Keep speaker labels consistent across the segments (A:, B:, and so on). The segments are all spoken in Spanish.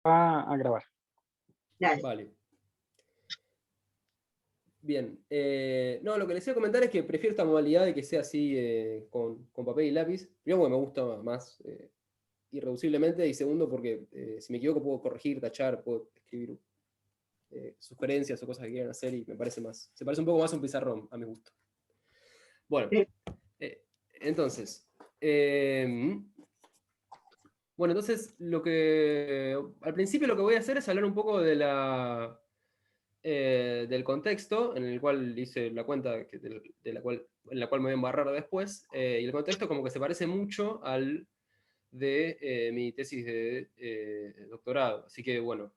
A: a grabar.
B: Dale.
C: Vale. Bien. No, lo que les iba a comentar es que prefiero esta modalidad de que sea así con papel y lápiz. Primero porque me gusta más irreduciblemente, y segundo porque si me equivoco puedo corregir, tachar, puedo escribir sugerencias o cosas que quieran hacer y me parece más. Se parece un poco más a un pizarrón, a mi gusto. Bueno,
B: Sí.
C: entonces. Bueno, entonces al principio lo que voy a hacer es hablar un poco de del contexto en el cual hice la cuenta en la cual me voy a embarrar después, y el contexto como que se parece mucho al de mi tesis de doctorado. Así que bueno,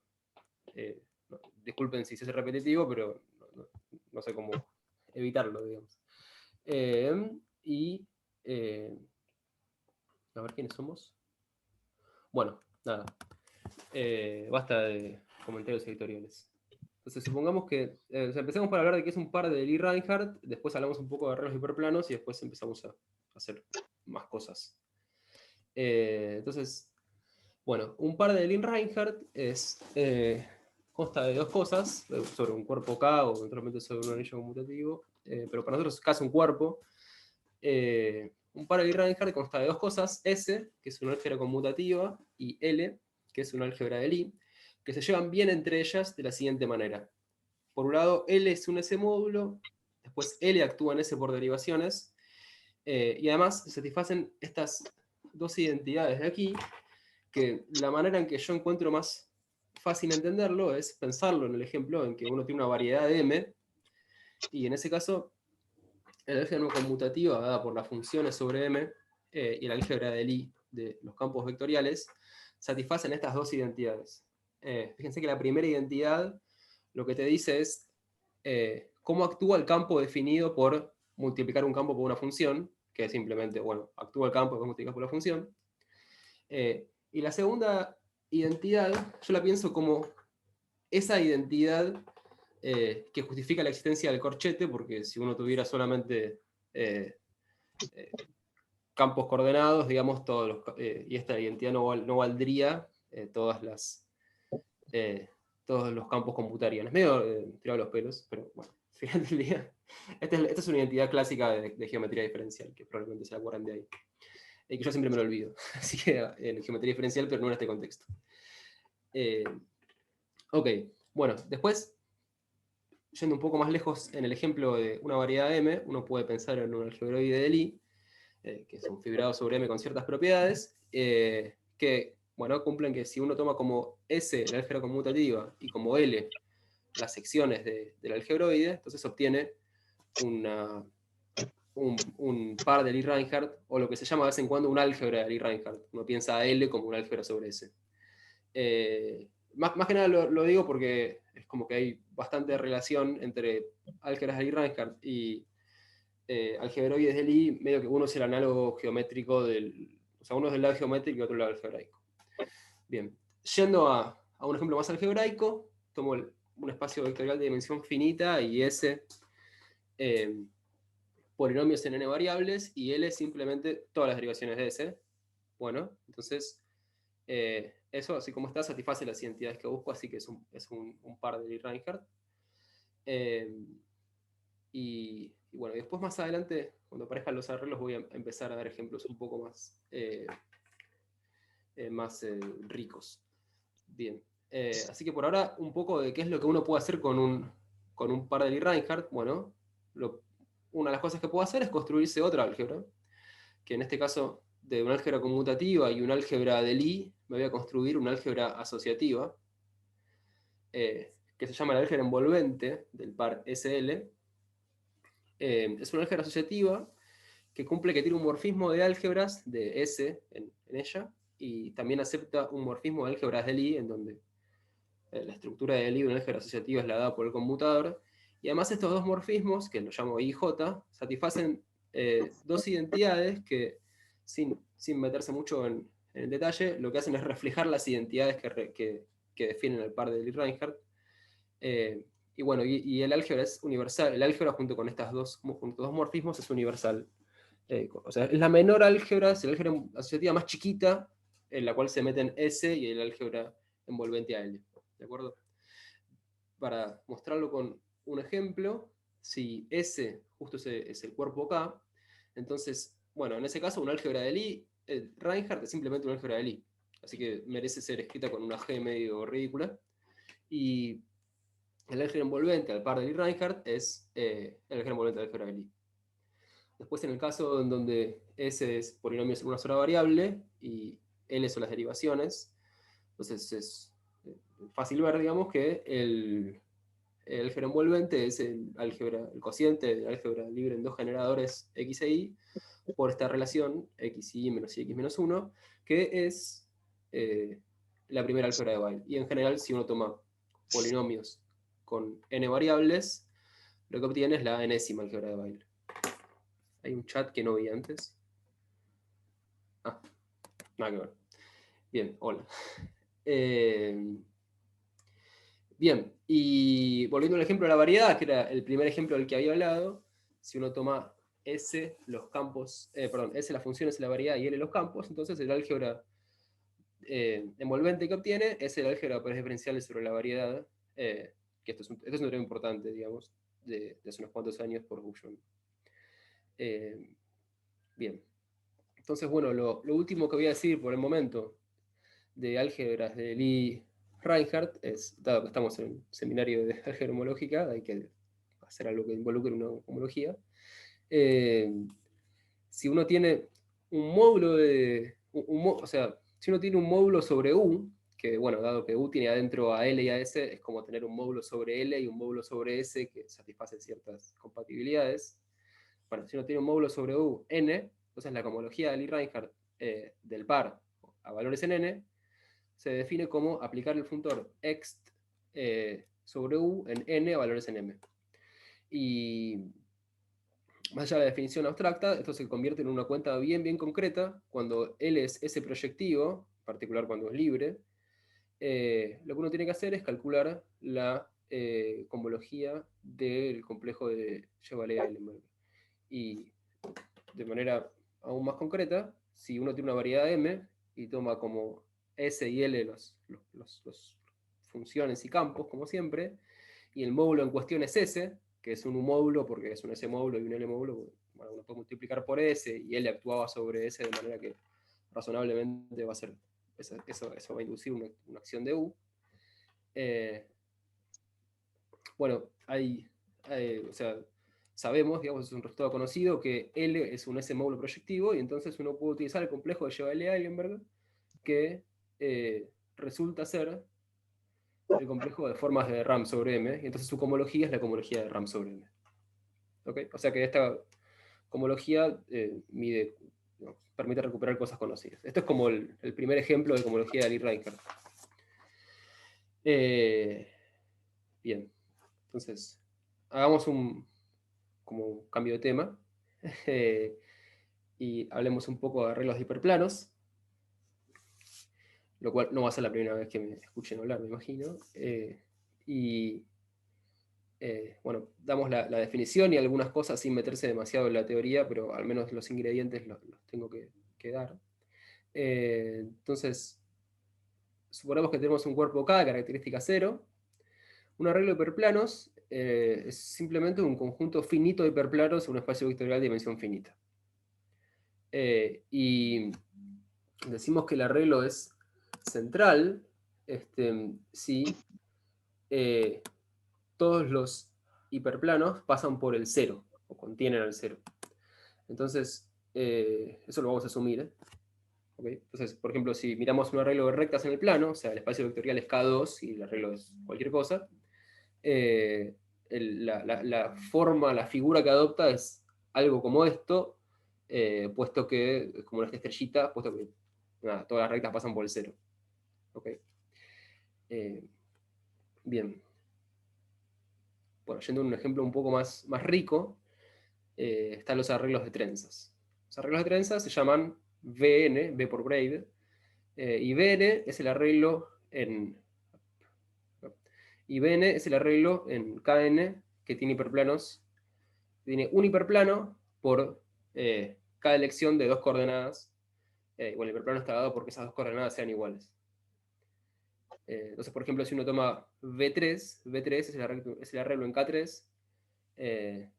C: disculpen si se hace repetitivo, pero no sé cómo evitarlo, digamos. Y a ver quiénes somos. Bueno, nada. Basta de comentarios editoriales. Entonces, supongamos que empecemos por hablar de qué es un par de Lee Reinhardt, después hablamos un poco de arreglos hiperplanos y después empezamos a hacer más cosas. Entonces, bueno, un par de Lee Reinhardt consta de dos cosas, sobre un cuerpo K o eventualmente sobre un anillo conmutativo, pero para nosotros es casi un cuerpo. Un par de Lee Reinhardt consta de dos cosas, S, que es una álgebra conmutativa, y L, que es una álgebra de Lie, que se llevan bien entre ellas de la siguiente manera. Por un lado, L es un S-módulo, después L actúa en S por derivaciones, y además se satisfacen estas dos identidades de aquí, que la manera en que yo encuentro más fácil entenderlo es pensarlo en el ejemplo en que uno tiene una variedad de M, y en ese caso, el álgebra conmutativa dada por las funciones sobre M y el álgebra de Lie de los campos vectoriales satisfacen estas dos identidades. Fíjense que la primera identidad lo que te dice es cómo actúa el campo definido por multiplicar un campo por una función, que es simplemente, bueno, actúa el campo que multiplicas por la función. Y la segunda identidad, yo la pienso como esa identidad que justifica la existencia del corchete, porque si uno tuviera solamente campos coordenados, digamos, y esta identidad no valdría todos los campos computarianos. Medio tirado los pelos, pero bueno, al final del día, esta es una identidad clásica de geometría diferencial, que probablemente se acuerdan de ahí. Que yo siempre me lo olvido. Así que en geometría diferencial, pero no en este contexto. Ok, bueno, después, yendo un poco más lejos en el ejemplo de una variedad M, uno puede pensar en un algebroide de Lie, que es un fibrado sobre M con ciertas propiedades, que bueno, cumplen que si uno toma como S la álgebra conmutativa y como L las secciones del algebroide, entonces obtiene un par de Lie Reinhardt, o lo que se llama de vez en cuando un álgebra de Lie Reinhardt. Uno piensa a L como un álgebra sobre S. Más que nada lo digo porque es como que hay bastante relación entre álgebras de Lie Reinhardt y algebroides de Lie, medio que uno es el análogo geométrico o sea, uno es del lado geométrico y otro del lado algebraico. Bien, yendo a un ejemplo más algebraico, tomo un espacio vectorial de dimensión finita y S polinomios en n variables, y L simplemente todas las derivaciones de S. Bueno, entonces eso, así como está, satisface las identidades que busco, así que es un par de Lie Reinhardt. Y bueno, después más adelante, cuando aparezcan los arreglos, voy a empezar a dar ejemplos un poco más ricos. Bien, así que por ahora un poco de qué es lo que uno puede hacer con un par de Lie Reinhardt. Bueno, una de las cosas que puedo hacer es construirse otra álgebra, que en este caso de una álgebra conmutativa y un álgebra de Lie, me voy a construir una álgebra asociativa, que se llama la álgebra envolvente del par SL. Es una álgebra asociativa que tiene un morfismo de álgebras de S en ella, y también acepta un morfismo de álgebras de Lie, en donde la estructura de Lie de una álgebra asociativa es la dada por el conmutador. Y además estos dos morfismos, que los llamo I y J, satisfacen dos identidades que, sin meterse mucho en el detalle, lo que hacen es reflejar las identidades que definen el par de Lie Reinhardt. Y bueno, y el álgebra es universal. El álgebra junto con estos dos morfismos es universal. O sea, es la menor álgebra, es la álgebra asociativa más chiquita, en la cual se meten S y el álgebra envolvente a L. ¿De acuerdo? Para mostrarlo con un ejemplo, si S justo es el cuerpo K, entonces, bueno, en ese caso, un álgebra de Lie, Reinhardt es simplemente un álgebra de Lie, así que merece ser escrita con una G medio ridícula. Y el álgebra envolvente al par de Lie-Reinhardt es el álgebra envolvente del álgebra de Lie. Después, en el caso en donde S es polinomio en una sola variable y L son las derivaciones, entonces es fácil ver, digamos, que el álgebra envolvente es el cociente del álgebra libre en dos generadores X e Y por esta relación X y menos Y X menos 1, que es la primera álgebra de Weyl. Y en general, si uno toma polinomios con n variables, lo que obtiene es la enésima álgebra de Weyl. Hay un chat que no vi antes. Ah, nada que ver. Bien, hola. Bien, y volviendo al ejemplo de la variedad, que era el primer ejemplo del que había hablado, si uno toma S, los campos, S las funciones de la variedad y L los campos, entonces el álgebra envolvente que obtiene es el álgebra de operadores diferenciales sobre la variedad, que esto es un teorema importante, digamos, de hace unos cuantos años por Bullon. Bien, entonces, bueno, lo último que voy a decir por el momento de álgebras de Lie-Reinhardt es, dado que estamos en un seminario de álgebra homológica, hay que hacer algo que involucre una homología. Si uno tiene un módulo de... o sea, si uno tiene un módulo sobre U, que bueno, dado que U tiene adentro a L y a S, es como tener un módulo sobre L y un módulo sobre S que satisface ciertas compatibilidades. Bueno, si uno tiene un módulo sobre U, N, entonces la cohomología de Lie-Reinhardt del par a valores en N se define como aplicar el funtor ext sobre U en N a valores en M. Y más allá de la definición abstracta, esto se convierte en una cuenta bien concreta cuando L es S proyectivo, en particular cuando es libre. Lo que uno tiene que hacer es calcular la cohomología del complejo de Chevalier-Eilenberg. Y de manera aún más concreta, si uno tiene una variedad M y toma como S y L los funciones y campos, como siempre, y el módulo en cuestión es S, que es un U módulo porque es un S módulo y un L módulo, bueno, uno puede multiplicar por S y L actuaba sobre S de manera que razonablemente va a ser, eso va a inducir una acción de U. Bueno, o sea, sabemos, digamos, es un resultado conocido, que L es un S módulo proyectivo y entonces uno puede utilizar el complejo de Chevalier-Eilenberg que resulta ser el complejo de formas de RAM sobre M, y entonces su cohomología es la cohomología de RAM sobre M. ¿Okay? O sea que esta cohomología permite recuperar cosas conocidas. Esto es como el primer ejemplo de cohomología de Lie-Reinhardt. Bien, entonces, hagamos como un cambio de tema y hablemos un poco de arreglos de hiperplanos, lo cual no va a ser la primera vez que me escuchen hablar, me imagino. Bueno, damos la definición y algunas cosas sin meterse demasiado en la teoría, pero al menos los ingredientes los tengo que dar. Entonces, suponemos que tenemos un cuerpo K de característica 0. Un arreglo de hiperplanos es simplemente un conjunto finito de hiperplanos en un espacio vectorial de dimensión finita. Y decimos que el arreglo es central si todos los hiperplanos pasan por el 0, o contienen el 0. Entonces, eso lo vamos a asumir. ¿Okay? Entonces, por ejemplo, si miramos un arreglo de rectas en el plano, o sea, el espacio vectorial es K2 y el arreglo es cualquier cosa, la forma, la figura que adopta es algo como esto, puesto que es como una estrellita, puesto que nada, todas las rectas pasan por el 0. ¿Okay? Bien. Bueno, yendo a un ejemplo un poco más rico, están los arreglos de trenzas. Los arreglos de trenzas se llaman VN, V por braid, y VN es el arreglo en KN que tiene hiperplanos, tiene un hiperplano por cada elección de dos coordenadas. Bueno, el hiperplano está dado porque esas dos coordenadas sean iguales. Entonces, por ejemplo, si uno toma V3 es el arreglo en K3 eh,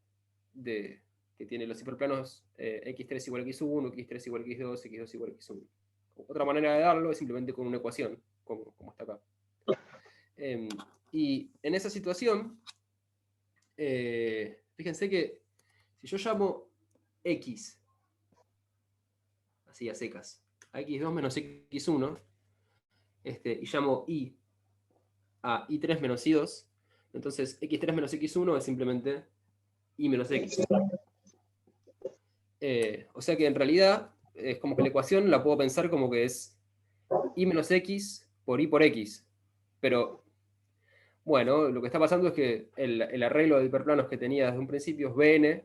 C: que tiene los hiperplanos x3 igual a x1, x3 igual a x2, x2 igual a x1. Otra manera de darlo es simplemente con una ecuación, como está acá. Y en esa situación, fíjense que si yo llamo x, así a secas, a x2 menos x1, y llamo y a i3 menos i2, entonces x3 menos x1 es simplemente y menos x. O sea que en realidad es como que la ecuación la puedo pensar como que es y menos x por y por x. Pero bueno, lo que está pasando es que el arreglo de hiperplanos que tenía desde un principio es Bn,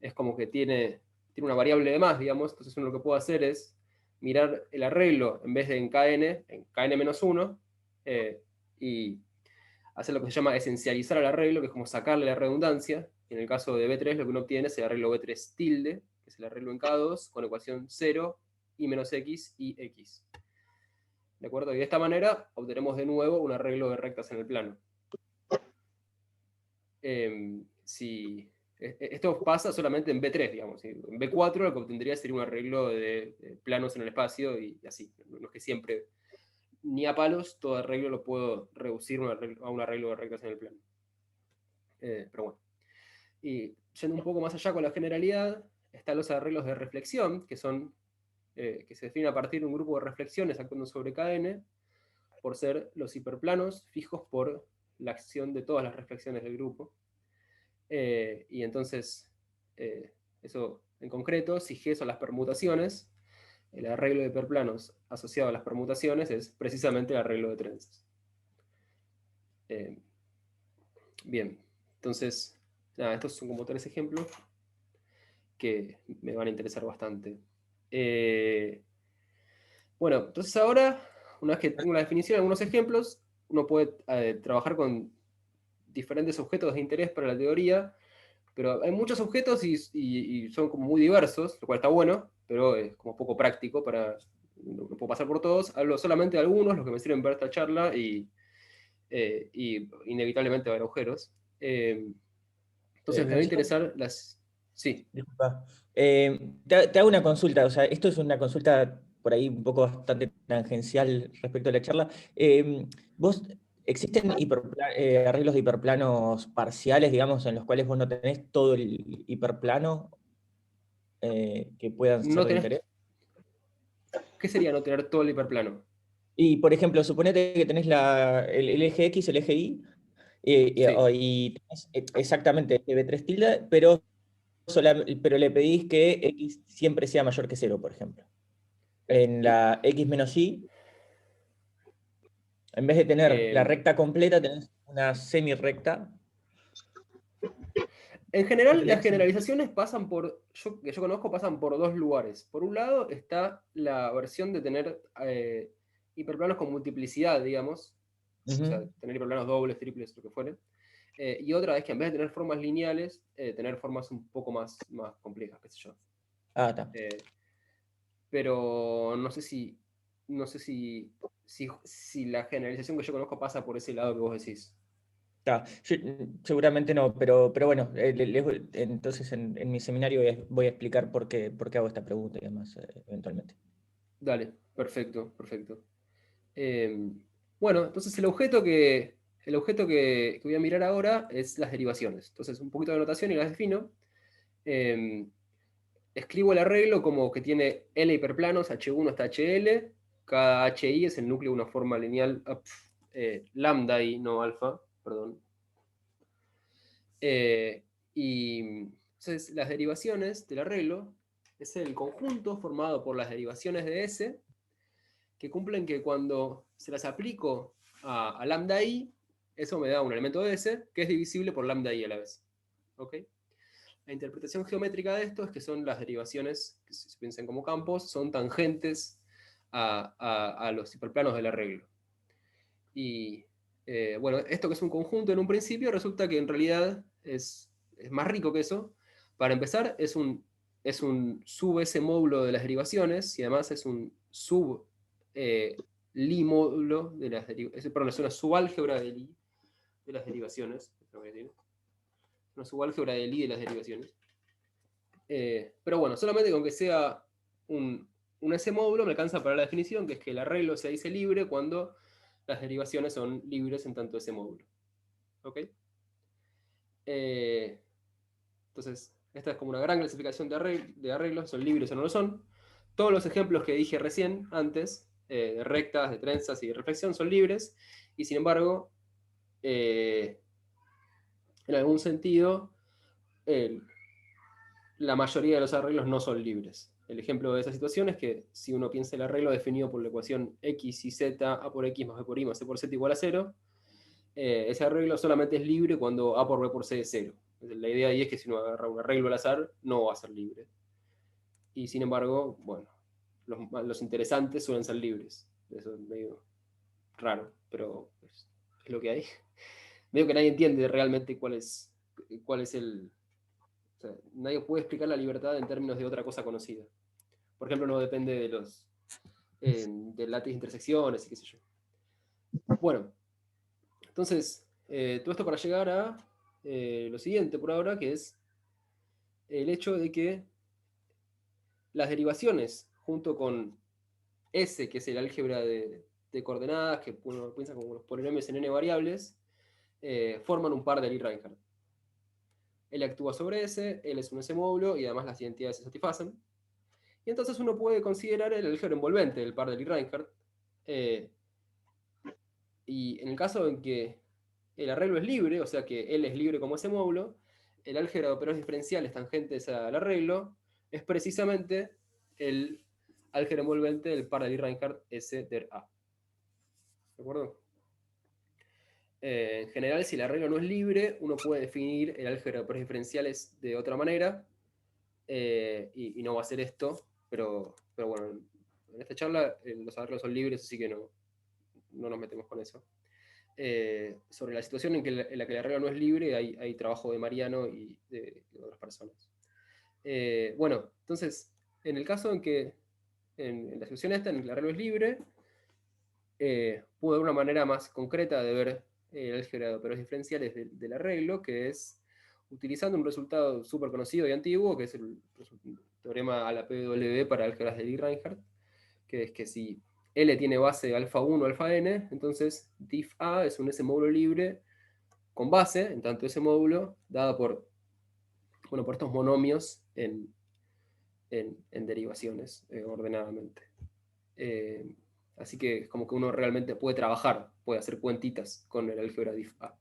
C: es como que tiene una variable de más, digamos. Entonces uno lo que puedo hacer es mirar el arreglo en vez de en kn-1, y hacer lo que se llama esencializar el arreglo, que es como sacarle la redundancia. En el caso de B3 lo que uno obtiene es el arreglo B3 tilde, que es el arreglo en K2, con ecuación 0, y menos x y x. ¿De acuerdo? Y de esta manera obtenemos de nuevo un arreglo de rectas en el plano. Esto pasa solamente en B3, digamos. En B4 lo que obtendría sería un arreglo de planos en el espacio y así. No es que siempre, ni a palos, todo arreglo lo puedo reducir a un arreglo de rectas en el plano. Pero bueno. Y yendo un poco más allá con la generalidad, están los arreglos de reflexión, que se definen a partir de un grupo de reflexiones actuando sobre Kn, por ser los hiperplanos fijos por la acción de todas las reflexiones del grupo. Y entonces, eso en concreto, si G son las permutaciones, el arreglo de hiperplanos asociado a las permutaciones es precisamente el arreglo de trenzas. Bien, entonces, nada, estos son como 3 ejemplos que me van a interesar bastante. Bueno, entonces ahora, una vez que tengo la definición, algunos ejemplos, uno puede trabajar con diferentes objetos de interés para la teoría, pero hay muchos objetos y son como muy diversos, lo cual está bueno, pero es como poco práctico no puedo pasar por todos, hablo solamente de algunos, los que me sirven para esta charla, y inevitablemente va a haber agujeros. Entonces me va a
A: Francisco,
C: interesar las... Sí.
A: disculpa. Te hago una consulta, o sea, esto es una consulta por ahí un poco bastante tangencial respecto a la charla. ¿Vos existen arreglos de hiperplanos parciales, digamos, en los cuales vos no tenés todo el hiperplano que puedan ser
C: No
A: de
C: tenés...
A: interés?
C: ¿Qué sería no tener todo el hiperplano?
A: Y, por ejemplo, suponete que tenés el eje X, el eje Y,
C: Sí.
A: y tenés exactamente este B3 tilde, pero le pedís que X siempre sea mayor que cero, por ejemplo. En la X menos Y, en vez de tener la
C: Eh,
A: recta completa, tenés una semi-recta.
C: En general, las
A: ¿Entendés?
C: generalizaciones que yo conozco, pasan por 2 lugares. Por un lado está la versión de tener hiperplanos con multiplicidad, digamos, o sea,
A: Ujú.
C: tener hiperplanos dobles, triples, lo que fuere. Y otra es que en vez de tener formas lineales, tener formas un poco más complejas, qué sé yo.
A: Ah, está.
C: Eh, pero no sé si la generalización que yo conozco pasa por ese lado que vos decís.
A: Está. Seguramente no, pero bueno, entonces en mi seminario voy a explicar por qué hago esta pregunta y demás, eventualmente.
C: Dale, perfecto, perfecto. Eh, bueno, entonces el objeto que voy a mirar ahora es las derivaciones. Entonces, un poquito de notación y las defino. Eh, Escribo el arreglo como que tiene L hiperplanos, H1 hasta HL. Cada HI es el núcleo de una forma lineal, lambda y no alfa, perdón. Y entonces las derivaciones del arreglo es el conjunto formado por las derivaciones de S que cumplen que cuando se las aplico a lambda i, eso me da un elemento de S que es divisible por lambda i a la vez. ¿Ok? La interpretación geométrica de esto es que son las derivaciones, que si se piensan como campos, son tangentes a los hiperplanos del arreglo. Y bueno, esto que es un conjunto en un principio, resulta que en realidad es más rico que eso. Para empezar, es un sub ese módulo de las derivaciones y además es un sub Lie módulo de las derivaciones, perdón, es una subálgebra de Lie de las derivaciones, una subálgebra de Lie de las derivaciones. Pero bueno, solamente con que sea un S módulo me alcanza para la definición, que es que el arreglo se dice libre cuando las derivaciones son libres en tanto S módulo. ¿Ok? Entonces, esta es como una gran clasificación de arreglos, son libres o no lo son. Todos los ejemplos que dije recién, antes, de rectas, de trenzas y de reflexión, son libres, y sin embargo, en algún sentido, la mayoría de los arreglos no son libres. El ejemplo de esa situación es que si uno piensa el arreglo definido por la ecuación x y z, a por x más b por y más c por z igual a 0, ese arreglo solamente es libre cuando a por b por c es 0. La idea ahí es que si uno agarra un arreglo al azar, no va a ser libre. Y sin embargo, bueno, los interesantes suelen ser libres. Eso es medio raro, pero es lo que hay. Medio que nadie entiende realmente cuál es el... O sea, nadie puede explicar la libertad en términos de otra cosa conocida. Por ejemplo, no depende de los del látiz de intersecciones y qué sé yo. Bueno, entonces, todo esto para llegar a lo siguiente por ahora, que es el hecho de que las derivaciones, junto con S, que es el álgebra de coordenadas, que uno piensa como los polinomios en n variables, forman un par de Lie-Reinhardt. L actúa sobre S, L es un S módulo y además las identidades se satisfacen. Y entonces uno puede considerar el álgebra envolvente del par de Lie-Reinhardt. Y en el caso en que el arreglo es libre, o sea que L es libre como ese módulo, el álgebra de operadores diferenciales tangentes al arreglo es precisamente el álgebra envolvente del par de Lie-Reinhardt S der A. ¿De acuerdo? En general, si el arreglo no es libre, uno puede definir el álgebra de operadores diferenciales de otra manera, y no va a ser esto, pero bueno, en esta charla los arreglos son libres, así que no nos metemos con eso. Sobre la situación en la que el arreglo no es libre, hay trabajo de Mariano y de otras personas. Bueno, entonces, en el caso en que, en la situación esta, en que el arreglo es libre, puedo dar una manera más concreta de ver el álgebra de operadores diferenciales del arreglo, que es utilizando un resultado súper conocido y antiguo, que es el teorema a la PW para álgebras de Lie-Reinhardt, que es que si L tiene base alfa 1 alfa n, entonces diff A es un S módulo libre con base, en tanto ese módulo, dado por estos monomios en derivaciones ordenadamente. Así que es como que uno realmente puede trabajar, puede hacer cuentitas con el álgebra diff A.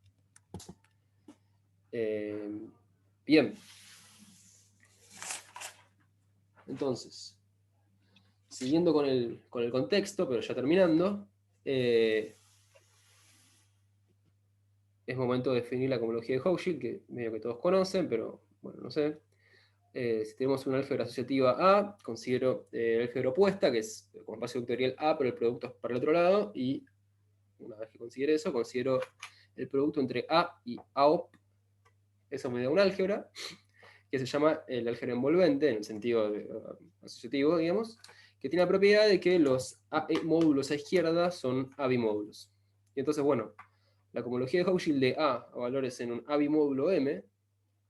C: Bien. Entonces, siguiendo con el contexto, pero ya terminando, es momento de definir la cohomología de Hochschild, que medio que todos conocen, pero bueno, no sé. Si tenemos una álgebra asociativa A, considero el álgebra opuesta, que es como espacio vectorial A, pero el producto es para el otro lado, y una vez que considere eso, considero el producto entre A y AOP, eso me da un álgebra, que se llama el álgebra envolvente, en el sentido asociativo, digamos, que tiene la propiedad de que los AE módulos a izquierda son A bimódulos. Y entonces, bueno, la cohomología de Hochschild de A a valores en un A bimódulo M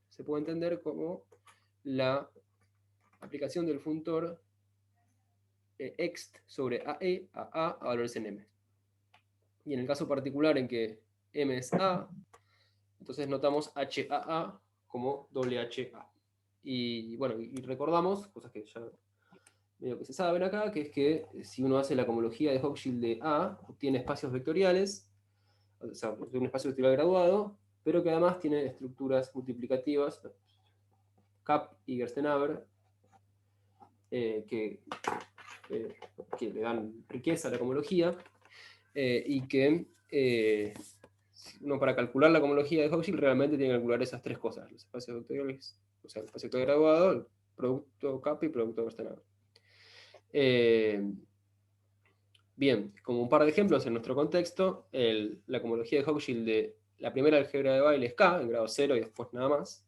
C: se puede entender como la aplicación del funtor ext sobre AE a valores en M. Y en el caso particular en que M es A, entonces notamos HAA como WHA. Y bueno, y recordamos, cosas que ya medio que se saben acá, que es que si uno hace la cohomología de Hochschild de A, obtiene espacios vectoriales, o sea, un espacio vectorial graduado, pero que además tiene estructuras multiplicativas, Kapp y Gerstenhaber, que le dan riqueza a la cohomología, y que uno para calcular la cohomología de Hochschild realmente tiene que calcular esas tres cosas, los espacios vectoriales, o sea, el espacio vectorial graduado, el producto Kapp y el producto Gerstenhaber. Bien, como un par de ejemplos en nuestro contexto, la cohomología de Hochschild de la primera álgebra de Weyl es K, en grado 0 y después nada más.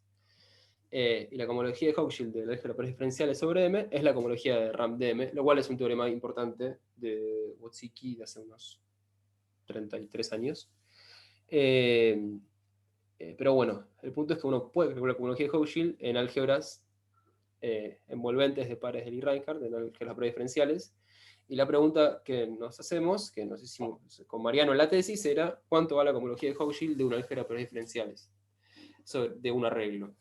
C: y la cohomología de Hochschild del álgebra por diferenciales sobre M es la cohomología de RAM-DM, lo cual es un teorema importante de Woznicki de hace unos 33 años. Pero bueno, el punto es que uno puede calcular la cohomología de Hochschild en álgebras envolventes de pares de Lie-Reinhardt, en álgebras prediferenciales. Y la pregunta que nos hacemos, que nos hicimos con Mariano en la tesis, era ¿cuánto va la cohomología de Hochschild de una álgebra prediferenciales? De un arreglo.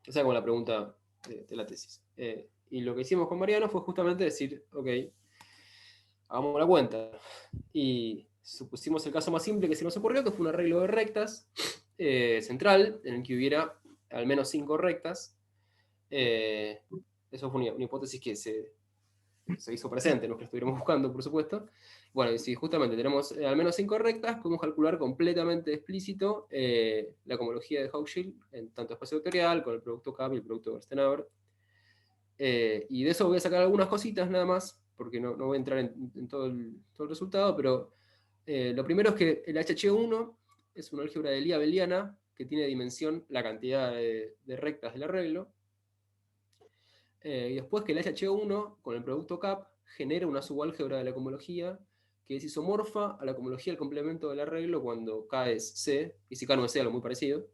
C: Esa es como la pregunta de la tesis. Y lo que hicimos con Mariano fue justamente decir, ok, hagamos la cuenta. Y supusimos el caso más simple que se nos ocurrió, que fue un arreglo de rectas central, en el que hubiera al menos 5 rectas. Eso fue una hipótesis que se hizo presente, no es que lo estuviéramos buscando, por supuesto. Bueno, y si justamente tenemos al menos 5 rectas, podemos calcular completamente explícito la cohomología de Hochschild en tanto espacio vectorial, con el producto K y el producto Gerstenauer. Y de eso voy a sacar algunas cositas nada más, porque no voy a entrar en todo el resultado, pero lo primero es que el HH1 es una álgebra de Lie abeliana que tiene dimensión la cantidad de rectas del arreglo. Y después que el HH1 con el producto CAP genera una subálgebra de la cohomología que es isomorfa a la cohomología del complemento del arreglo cuando K es C, y si K no es C, algo muy parecido,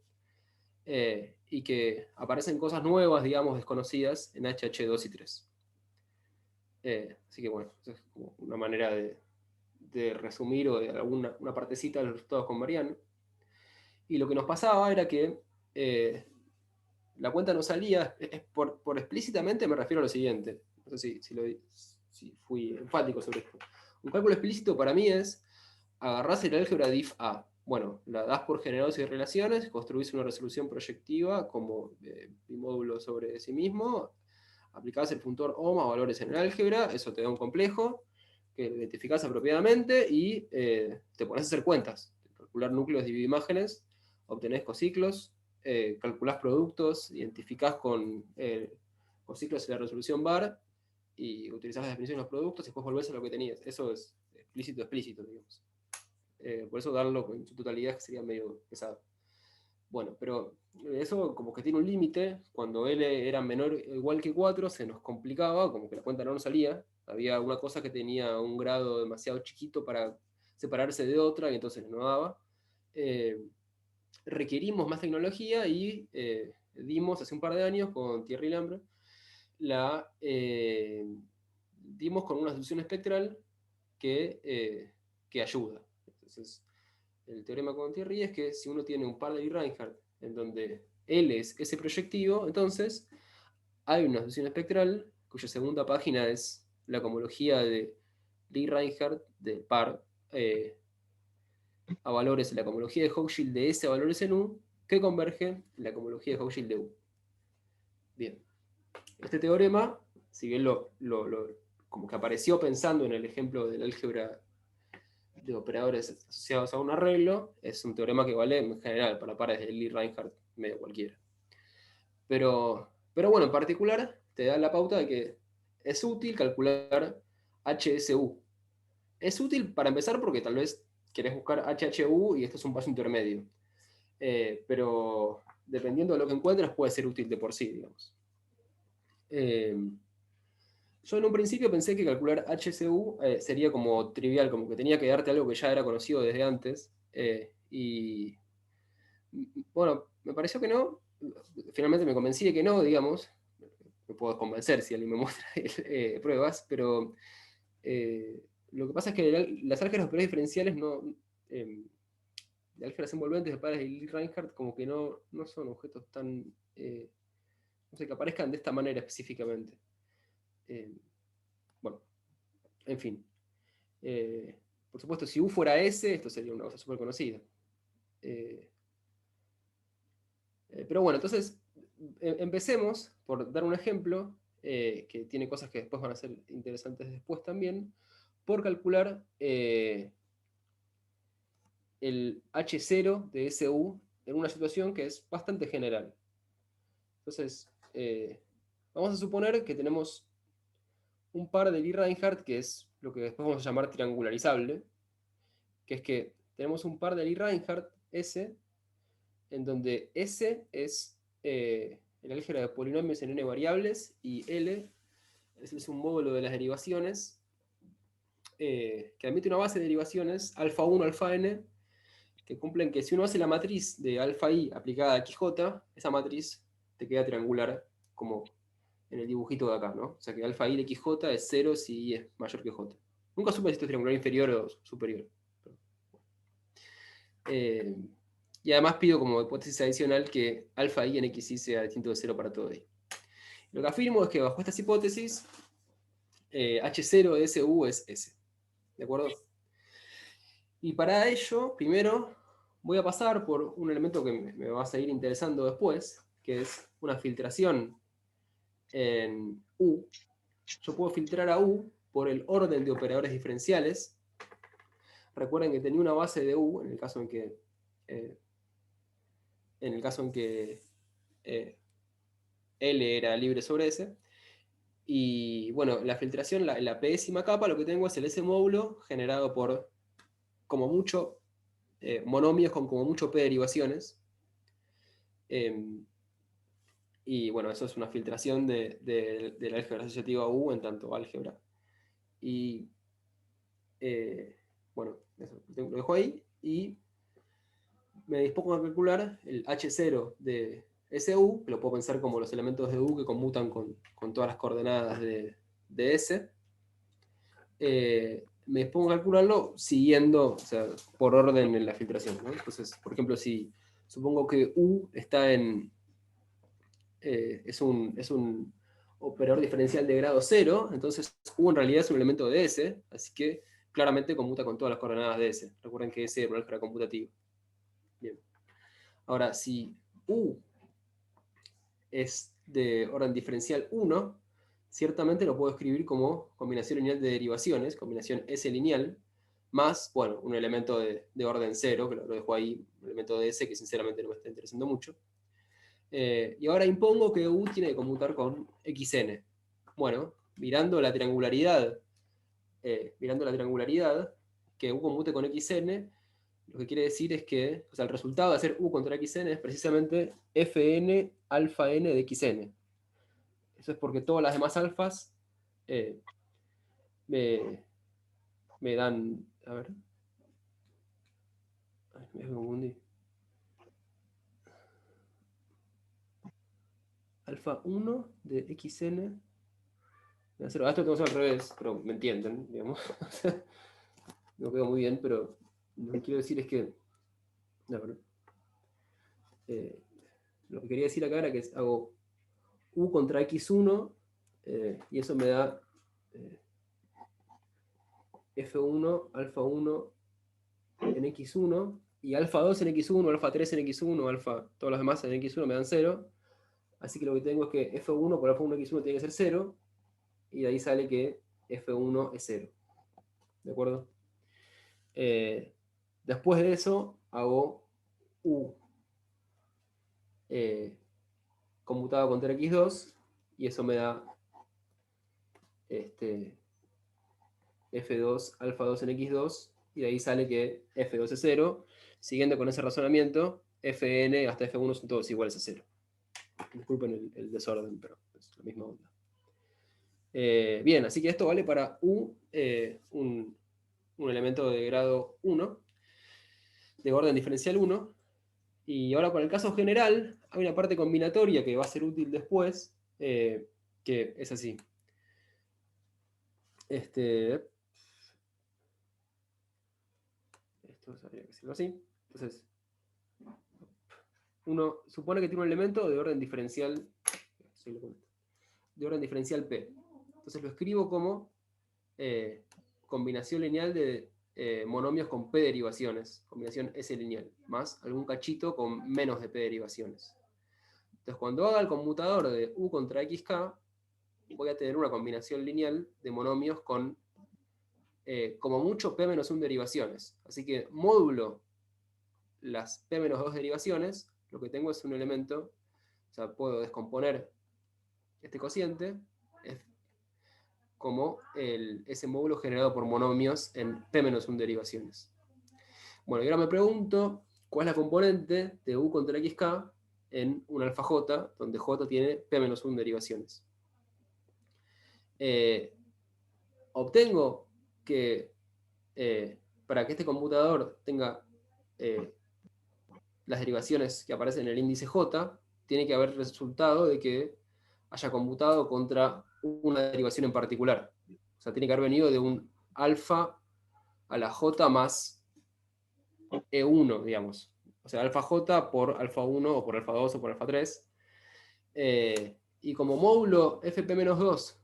C: y que aparecen cosas nuevas, digamos, desconocidas en HH2 y 3. Así que bueno, esa es como una manera de resumir o de una partecita de los resultados con Mariano. Y lo que nos pasaba era que la cuenta no salía, por explícitamente me refiero a lo siguiente, no sé si fui enfático sobre esto. Un cálculo explícito para mí es, agarrás el álgebra diff A, bueno, la das por generados y relaciones, construís una resolución proyectiva como bimódulo sobre sí mismo, aplicás el funtor OHM a valores en el álgebra, eso te da un complejo que identificás apropiadamente y te pones a hacer cuentas, calcular núcleos de imágenes, obtenés cociclos, calculás productos, identificás con ciclos en la resolución bar y utilizás la definición de los productos y después volvés a lo que tenías. Eso es explícito, digamos. Por eso darlo en su totalidad sería medio pesado. Bueno, pero eso como que tiene un límite. Cuando L era menor o igual que 4 se nos complicaba, como que la cuenta no nos salía. Había una cosa que tenía un grado demasiado chiquito para separarse de otra y entonces no daba. Requerimos más tecnología y dimos hace un par de años con Thierry Lambre, dimos con una solución espectral que ayuda. Entonces, el teorema con Thierry es que si uno tiene un par de Lie-Reinhardt en donde L es ese proyectivo, entonces hay una solución espectral cuya segunda página es la cohomología de Lie-Reinhardt del par a valores en la cohomología de Hochschild de S a valores en U, que converge en la cohomología de Hochschild de U. Bien. Este teorema, si bien como que apareció pensando en el ejemplo del álgebra de operadores asociados a un arreglo, es un teorema que vale en general para pares de Lie-Reinhardt medio cualquiera. Pero bueno, en particular te da la pauta de que es útil calcular HSU. Es útil para empezar porque tal vez querés buscar HHU y esto es un paso intermedio. Pero dependiendo de lo que encuentres puede ser útil de por sí, digamos. Yo en un principio pensé que calcular HCU sería como trivial, como que tenía que darte algo que ya era conocido desde antes. Y bueno, me pareció que no. Finalmente me convencí de que no, digamos. Me puedo convencer si alguien me muestra pruebas, pero lo que pasa es que las álgebras diferenciales no. De álgebras envolventes de pares de Lie-Reinhardt como que no son objetos tan. No sé, que aparezcan de esta manera específicamente. Bueno, en fin. Por supuesto, si U fuera S, esto sería una cosa súper conocida. Pero bueno, entonces empecemos por dar un ejemplo que tiene cosas que después van a ser interesantes después también, por calcular el H0 de SU en una situación que es bastante general. Entonces, vamos a suponer que tenemos un par de Lie-Reinhardt, que es lo que después vamos a llamar triangularizable, que es que tenemos un par de Lie-Reinhardt S, en donde S es el álgebra de polinomios en n variables, y L es un módulo de las derivaciones que admite una base de derivaciones, alfa 1, alfa n, que cumplen que si uno hace la matriz de alfa i aplicada a XJ, esa matriz te queda triangular, como en el dibujito de acá, ¿no? O sea que alfa i de XJ es 0 si i es mayor que J. Nunca supe si esto es triangular inferior o superior. Y además pido como hipótesis adicional que alfa i en xi sea distinto de 0 para todo i. Lo que afirmo es que bajo estas hipótesis, H0 de SU es S. ¿De acuerdo? Y para ello, primero, voy a pasar por un elemento que me va a seguir interesando después, que es una filtración en U. Yo puedo filtrar a U por el orden de operadores diferenciales. Recuerden que tenía una base de U en el caso en que L era libre sobre S. Y bueno, la filtración, la pésima capa, lo que tengo es el S módulo generado por, como mucho, monomios con como mucho P derivaciones. Y bueno, eso es una filtración de la álgebra asociativa U en tanto álgebra. Y bueno, eso lo dejo ahí. Y me dispongo a calcular el H0 de SU, que lo puedo pensar como los elementos de U que conmutan con todas las coordenadas de S. Me dispongo a calcularlo siguiendo, o sea, por orden en la filtración, ¿no? Entonces, por ejemplo, si supongo que U está es un operador diferencial de grado 0, entonces U en realidad es un elemento de S, así que claramente conmuta con todas las coordenadas de S. Recuerden que S es una álgebra computativa. Bien. Ahora, si U es de orden diferencial 1, ciertamente lo puedo escribir como combinación lineal de derivaciones, combinación S lineal, más, bueno, un elemento de orden 0, que lo dejo ahí, un elemento de S que sinceramente no me está interesando mucho. Y ahora impongo que U tiene que conmutar con XN. Bueno, mirando la triangularidad, que U conmute con XN, lo que quiere decir es que, o sea, el resultado de hacer U contra XN es precisamente Fn alfa n de XN. Eso es porque todas las demás alfas eh, me dan. A ver. Ay, me confundí. Alfa 1 de XN. Esto lo tengo al revés, pero me entienden, digamos. No quedó muy bien, pero lo que quiero decir es que. A ver, lo que quería decir acá era que hago U contra X1 y eso me da F1, alfa 1 en X1 y alfa 2 en X1, alfa 3 en X1, alfa, todos los demás en X1 me dan 0. Así que lo que tengo es que F1 por alfa 1 X1 tiene que ser 0 y de ahí sale que F1 es 0. ¿De acuerdo? Después de eso hago U conmutado contra X2 y eso me da F2 alfa 2 en X2 y de ahí sale que F2 es 0. Siguiendo con ese razonamiento, Fn hasta F1 son todos iguales a 0. Disculpen el desorden, pero es la misma onda. Bien, así que esto vale para U, un elemento de grado 1, de orden diferencial 1. Y ahora para el caso general, hay una parte combinatoria que va a ser útil después, que es así. Esto habría que decirlo así. Entonces, uno supone que tiene un elemento de orden diferencial P. Entonces lo escribo como combinación lineal de monomios con P derivaciones, combinación S lineal, más algún cachito con menos de P derivaciones. Entonces cuando haga el conmutador de U contra XK, voy a tener una combinación lineal de monomios con como mucho P menos 1 derivaciones. Así que módulo las P menos 2 derivaciones, lo que tengo es un elemento, o sea, puedo descomponer este cociente como ese módulo generado por monomios en P menos 1 derivaciones. Bueno, y ahora me pregunto, ¿cuál es la componente de U contra XK en un alfa j, donde j tiene p-1 derivaciones. Obtengo que para que este computador tenga las derivaciones que aparecen en el índice j, tiene que haber resultado de que haya computado contra una derivación en particular. O sea, tiene que haber venido de un alfa a la j más E1, digamos. O sea, alfa j por alfa 1 o por alfa 2 o por alfa 3. Y como módulo fp-2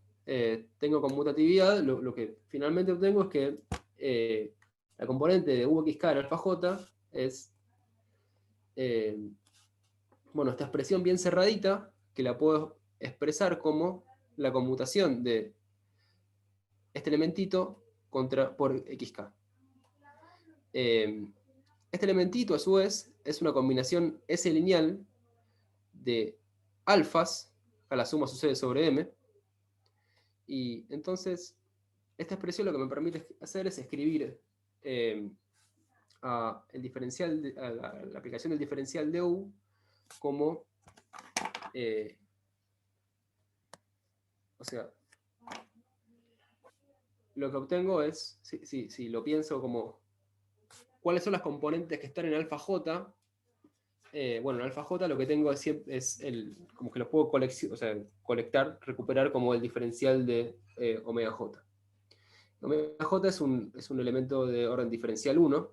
C: tengo conmutatividad, lo que finalmente obtengo es que la componente de UXK en alfa j es bueno, esta expresión bien cerradita, que la puedo expresar como la conmutación de este elementito por xk. Este elementito, a su vez, es una combinación S lineal de alfas, a la suma sucede sobre m, y entonces esta expresión lo que me permite hacer es escribir a la aplicación del diferencial de U como, o sea, lo que obtengo es, si lo pienso como, ¿cuáles son las componentes que están en alfa j? Bueno, en alfa j lo que tengo es como que los puedo colectar, recuperar como el diferencial de omega j. Omega j es un elemento de orden diferencial 1.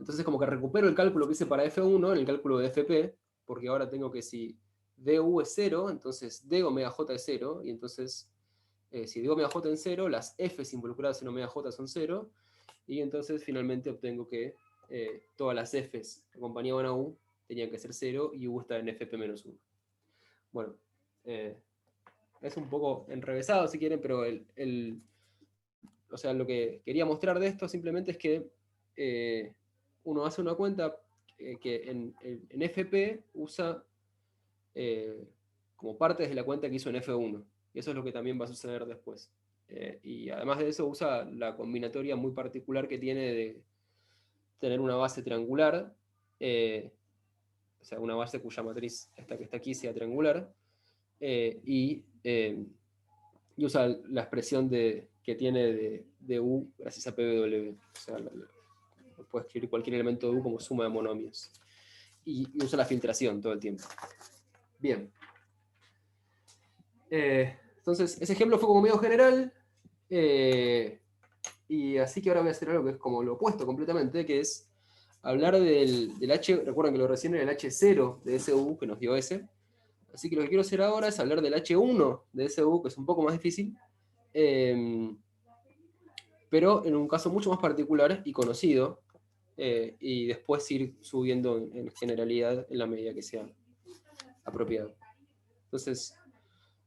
C: Entonces como que recupero el cálculo que hice para f1 en el cálculo de fp, porque ahora tengo que si du es 0, entonces d omega j es 0, y entonces si d omega j en 0, las f's involucradas en omega j son 0, y entonces finalmente obtengo que todas las f's que acompañaban a u tenían que ser 0, y u está en fp-1. Bueno, es un poco enrevesado si quieren, pero o sea, lo que quería mostrar de esto simplemente es que uno hace una cuenta que en FP usa como partes de la cuenta que hizo en F1. Y eso es lo que también va a suceder después. Y además de eso usa la combinatoria muy particular que tiene de tener una base triangular, o sea, una base cuya matriz, esta que está aquí, sea triangular, y usa la expresión que tiene de U gracias a PW. O sea, puede escribir cualquier elemento de U como suma de monomios. Y usa la filtración todo el tiempo. Bien. Entonces, ese ejemplo fue como medio general. Y así que ahora voy a hacer algo que es como lo opuesto completamente, que es hablar del H. Recuerden que lo recién era el H0 de SU que nos dio S. Así que lo que quiero hacer ahora es hablar del H1 de SU, que es un poco más difícil. Pero en un caso mucho más particular y conocido, y después ir subiendo en generalidad en la medida que sea apropiado. Entonces,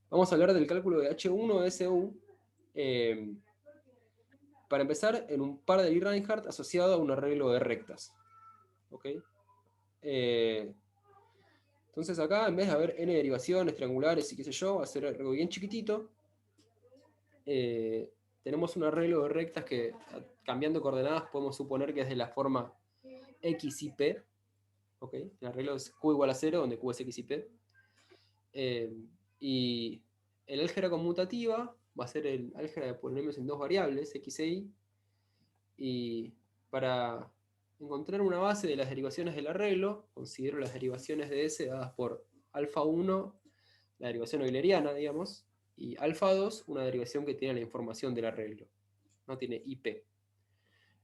C: vamos a hablar del cálculo de H1 de SU, para empezar, en un par de Lie-Reinhardt asociado a un arreglo de rectas. ¿Ok? Entonces acá, en vez de haber n derivaciones triangulares y qué sé yo, va a ser algo bien chiquitito. Tenemos un arreglo de rectas que, cambiando coordenadas, podemos suponer que es de la forma x y p. ¿Okay? El arreglo es q igual a 0, donde q es x y p. Y el álgebra conmutativa va a ser el álgebra de polinomios en dos variables, x e y. Y para encontrar una base de las derivaciones del arreglo, considero las derivaciones de S dadas por alfa 1, la derivación euleriana, digamos, y alfa 2, una derivación que tiene la información del arreglo. No tiene IP.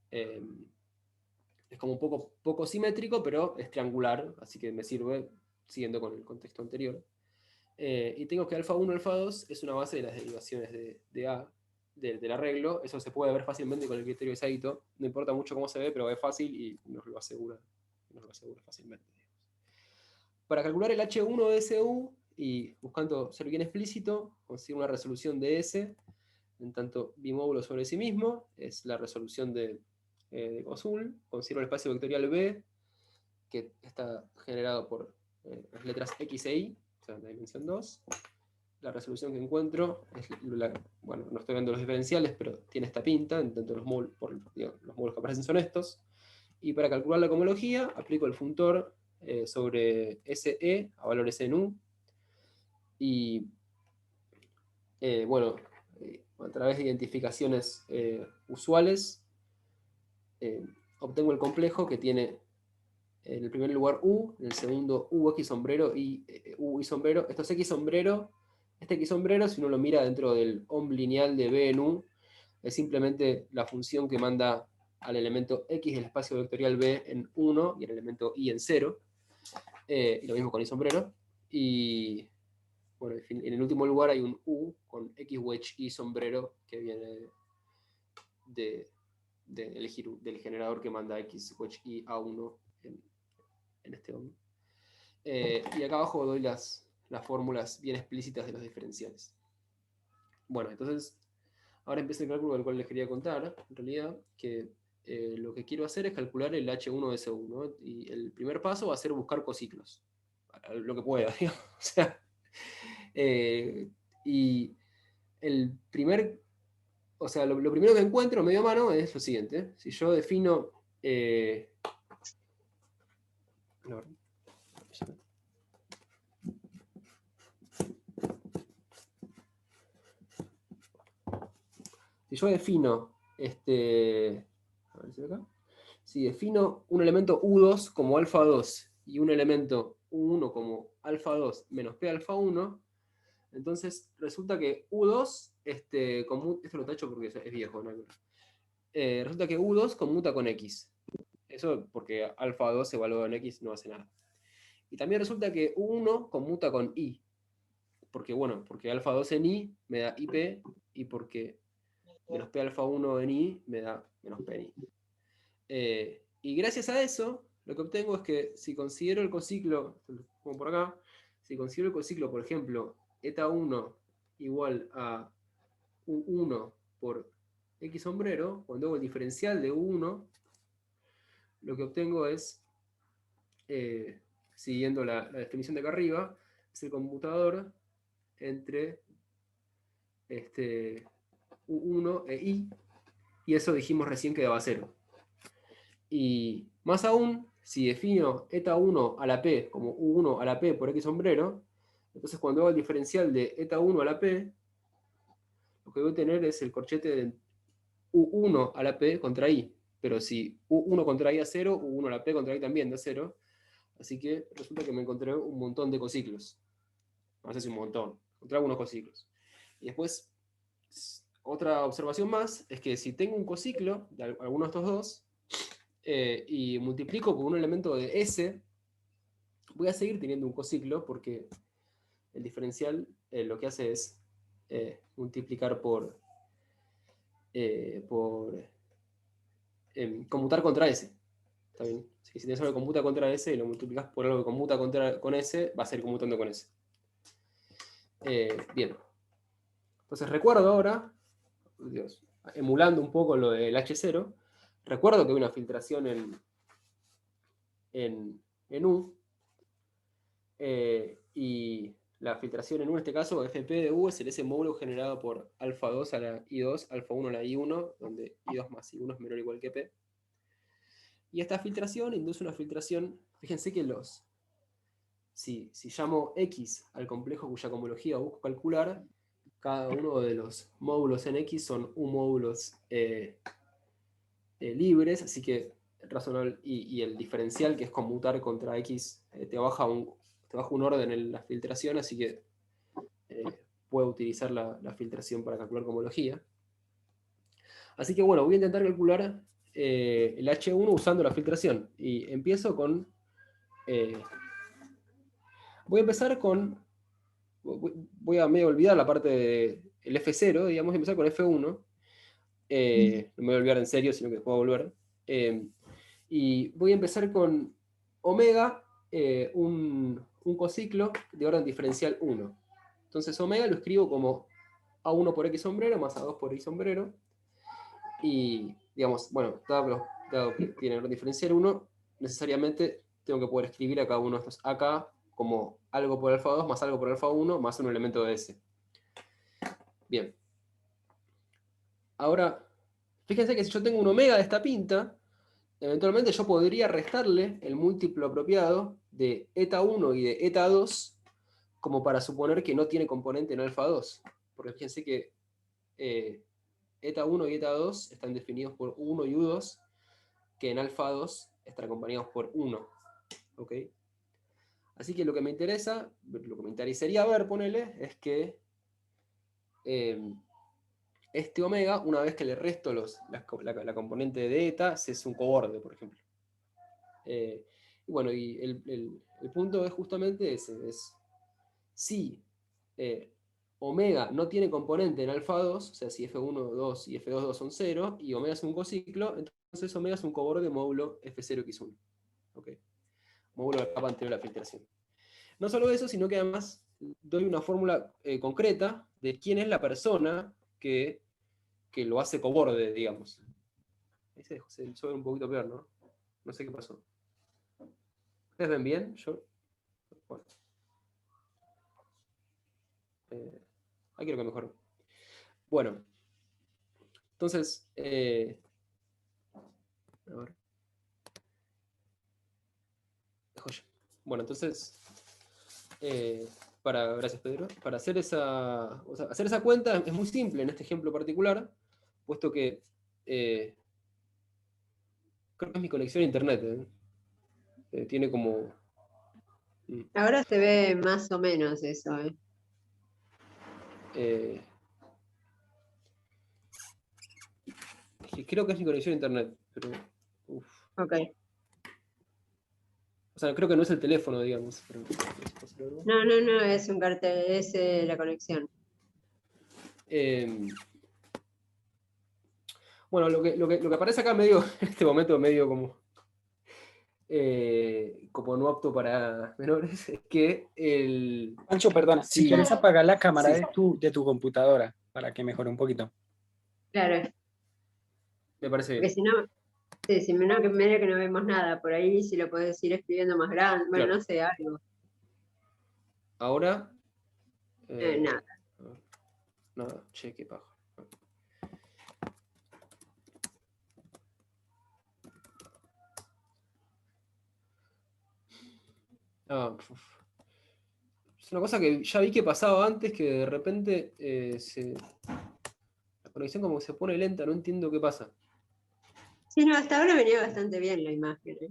C: Es como un poco simétrico, pero es triangular, así que me sirve siguiendo con el contexto anterior. Y tengo que alfa 1, alfa 2 es una base de las derivaciones de A, del arreglo. Eso se puede ver fácilmente con el criterio de Saito. No importa mucho cómo se ve, pero es fácil y nos lo asegura fácilmente. Para calcular el H1 de SU, y buscando ser bien explícito, consigo una resolución de S, en tanto bimódulo sobre sí mismo, es la resolución de Gauss-Ull. Considero el espacio vectorial B, que está generado por las letras X e Y, o sea, la dimensión 2. La resolución que encuentro es bueno, no estoy viendo los diferenciales, pero tiene esta pinta, en tanto los módulos que aparecen son estos. Y para calcular la cohomología, aplico el funtor sobre SE a valores en U. Y bueno, a través de identificaciones usuales, obtengo el complejo que tiene en el primer lugar U, en el segundo U, X sombrero y U y sombrero. Esto es X sombrero. Este X sombrero, si uno lo mira dentro del OM lineal de B en U, es simplemente la función que manda al elemento X del espacio vectorial B en 1 y el elemento Y en 0. Y lo mismo con Y sombrero. Y bueno, en el último lugar hay un U con X wedge Y sombrero que viene de elegir del generador que manda X wedge Y a 1 en este OM. Y acá abajo doy las fórmulas bien explícitas de los diferenciales. Bueno, entonces ahora empieza el cálculo del cual les quería contar, en realidad, que lo que quiero hacer es calcular el H1 de SU, ¿no? Y el primer paso va a ser buscar cociclos, lo que pueda, digamos. O sea, y el primer, o sea, lo primero que encuentro medio a mano es lo siguiente. Si yo defino... si yo defino a ver si acá. Si defino un elemento U2 como alfa 2 y un elemento U1 como alfa 2 menos P alfa 1, entonces resulta que U2, esto lo tacho porque es viejo, ¿no? Resulta que U2 conmuta con X. Eso porque alfa 2 evaluado en X no hace nada. Y también resulta que U1 conmuta con Y. Porque, bueno, porque alfa 2 en Y me da IP y porque menos P alfa 1 en Y me da menos P en Y. Y gracias a eso, lo que obtengo es que si considero el cociclo, como por acá, si considero el cociclo, por ejemplo, eta 1 igual a U1 por X sombrero, cuando hago el diferencial de U1, lo que obtengo es, siguiendo la definición de acá arriba, es el conmutador entre U1 e I, y eso dijimos recién que daba 0. Y más aún, si defino eta 1 a la P como U1 a la P por X sombrero, entonces cuando hago el diferencial de eta 1 a la P, lo que voy a tener es el corchete de U1 a la P contra I. Pero si U1 contra I da 0, U1 a la P contra I también da 0. Así que resulta que me encontré un montón de cociclos. No sé si un montón. Encontré algunos cociclos. Y después, otra observación más es que si tengo un cociclo de alguno de estos dos, y multiplico por un elemento de S, voy a seguir teniendo un cociclo porque el diferencial lo que hace es multiplicar por conmutar contra S. ¿Está bien? Si tienes algo que conmuta contra S y lo multiplicas por algo que conmuta con S, va a seguir conmutando con S. Bien. Entonces recuerdo ahora, Dios, emulando un poco lo del H0, recuerdo que hay una filtración en U, y la filtración en U, en este caso, FP de U, es el S módulo generado por alfa 2 a la I2, alfa 1 a la I1, donde I2 más I1 es menor o igual que P. Y esta filtración induce una filtración, fíjense que si llamo X al complejo cuya cohomología busco calcular, cada uno de los módulos en X son U módulos libres, así que razonable, y el diferencial, que es conmutar contra X, te baja un orden en la filtración, así que puedo utilizar la filtración para calcular cohomología. Así que bueno, voy a intentar calcular el H1 usando la filtración. Y empiezo con... voy a empezar con... Voy a medio olvidar la parte del F0, digamos, voy a empezar con F1. No me voy a olvidar en serio, sino que después voy a volver. Y voy a empezar con omega, un cociclo de orden diferencial 1. Entonces omega lo escribo como A1 por X sombrero más A2 por Y sombrero. Y, digamos, bueno, dado que tiene orden diferencial 1, necesariamente tengo que poder escribir a cada uno de estos acá como algo por alfa 2 más algo por alfa 1 más un elemento de S. Bien. Ahora, fíjense que si yo tengo un omega de esta pinta, eventualmente yo podría restarle el múltiplo apropiado de eta 1 y de eta 2 como para suponer que no tiene componente en alfa 2. Porque fíjense que eta 1 y eta 2 están definidos por U1 y U2, que en alfa 2 están acompañados por 1. ¿Ok? Así que lo que me interesaría ver, ponele, es que este omega, una vez que le resto la componente de eta, se es un coborde, por ejemplo. Y bueno, y el punto es justamente ese, es si omega no tiene componente en alfa 2, o sea, si F1, 2 y F2, 2 son 0, y omega es un cociclo, entonces omega es un coborde módulo F0x1. ¿Ok? Módulo de la capa anterior a la filtración. No solo eso, sino que además doy una fórmula concreta de quién es la persona que lo hace coborde, digamos. Ahí se empezó a ver un poquito peor, ¿no? No sé qué pasó. ¿Ustedes ven bien? Yo... Bueno. Ahí quiero que mejore. Bueno. Entonces... a ver. Joya. Bueno, entonces... gracias, Pedro. Para hacer hacer esa cuenta es muy simple en este ejemplo particular, puesto que creo que es mi conexión a internet. Tiene como...
B: Ahora se ve más o menos eso, ¿eh?
C: Creo que es mi conexión a internet, pero...
B: Ok.
C: O sea, creo que no es el teléfono, digamos. Pero,
B: No, es un cartel, es la conexión.
C: Bueno, lo que aparece acá medio, en este momento medio como no apto para menores, es que el...
D: Pancho, perdona,
C: Sí.
D: si quieres apagar la cámara
C: Sí.
D: de tu computadora para que mejore un poquito.
B: Claro,
C: Me parece
B: porque
C: bien.
B: si no, sí, si no, que medio que no vemos nada, por ahí si lo puedes ir escribiendo más grande, bueno,
C: Claro.
B: no sé, algo.
C: Ahora...
B: Nada.
C: Nada, che, qué paja. Es una cosa que ya vi que pasaba antes, que de repente la conexión como que se pone lenta, no entiendo qué pasa.
B: Sí, no, hasta ahora venía bastante bien la imagen, ¿eh?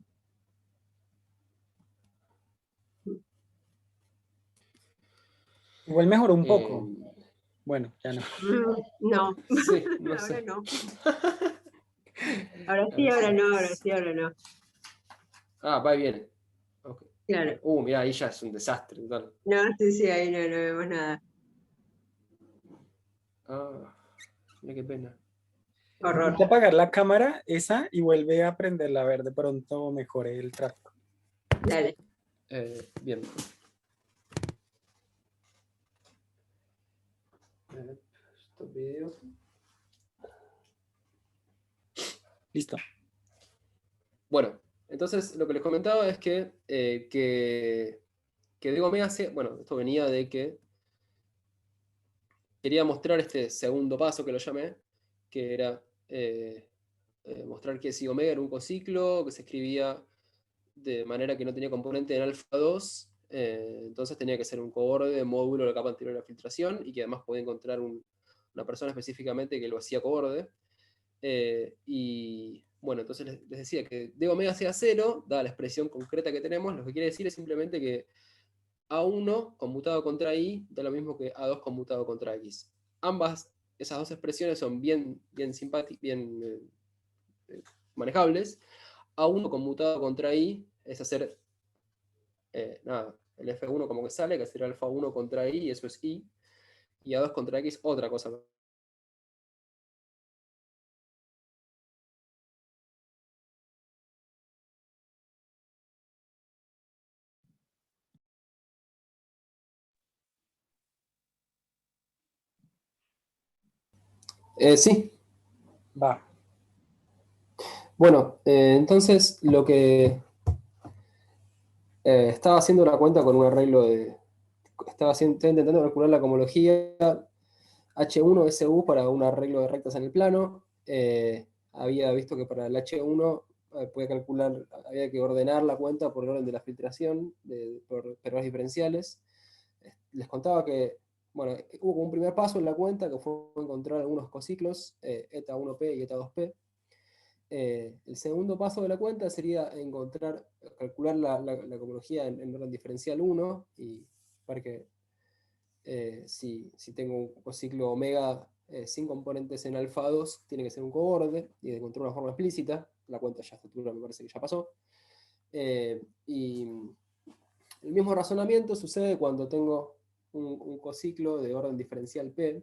D: Igual mejoró un poco. Bueno, ya no.
B: No,
C: Sí, no
B: ahora
C: sé.
B: no. Ahora sí, ahora no, ahora sí, ahora no.
C: Va y viene. Okay.
B: Claro.
C: Mirá, ahí ya es un desastre total.
B: No, sí, ahí no vemos nada.
C: Mira qué pena.
B: Horror.
D: Intenta apagar la cámara esa y vuelve a prenderla a ver, de pronto mejore el tráfico.
B: Dale.
C: Bien. Stop video.
D: Listo.
C: Bueno, entonces lo que les comentaba es que Diego me hace, bueno, esto venía de que quería mostrar este segundo paso que lo llamé, que era mostrar que si omega era un cociclo, que se escribía de manera que no tenía componente en alfa 2, entonces tenía que ser un coborde de módulo de la capa anterior a la filtración, y que además podía encontrar una persona específicamente que lo hacía coborde. Y bueno, entonces les decía que D omega sea 0, dada la expresión concreta que tenemos, lo que quiere decir es simplemente que A1 conmutado contra I da lo mismo que A2 conmutado contra X. Esas dos expresiones son bien manejables. A1 conmutado contra I es hacer el F1 como que sale, que sería alfa 1 contra I, y eso es I, y A2 contra X otra cosa. Sí.
D: Va.
C: Bueno, entonces lo que estaba haciendo una cuenta con un arreglo de... Estaba intentando calcular la cohomología H1SU para un arreglo de rectas en el plano. Había visto que para el H1 podía calcular, había que ordenar la cuenta por el orden de la filtración, por errores diferenciales. Les contaba que, bueno, hubo un primer paso en la cuenta que fue encontrar algunos cociclos, eta 1p y eta 2p. El segundo paso de la cuenta sería calcular la cohomología en orden diferencial 1 y ver que si tengo un cociclo omega sin componentes en alfa 2, tiene que ser un coborde, y de encontrar una forma explícita. La cuenta ya futura me parece que ya pasó. Y el mismo razonamiento sucede cuando tengo un cociclo de orden diferencial P.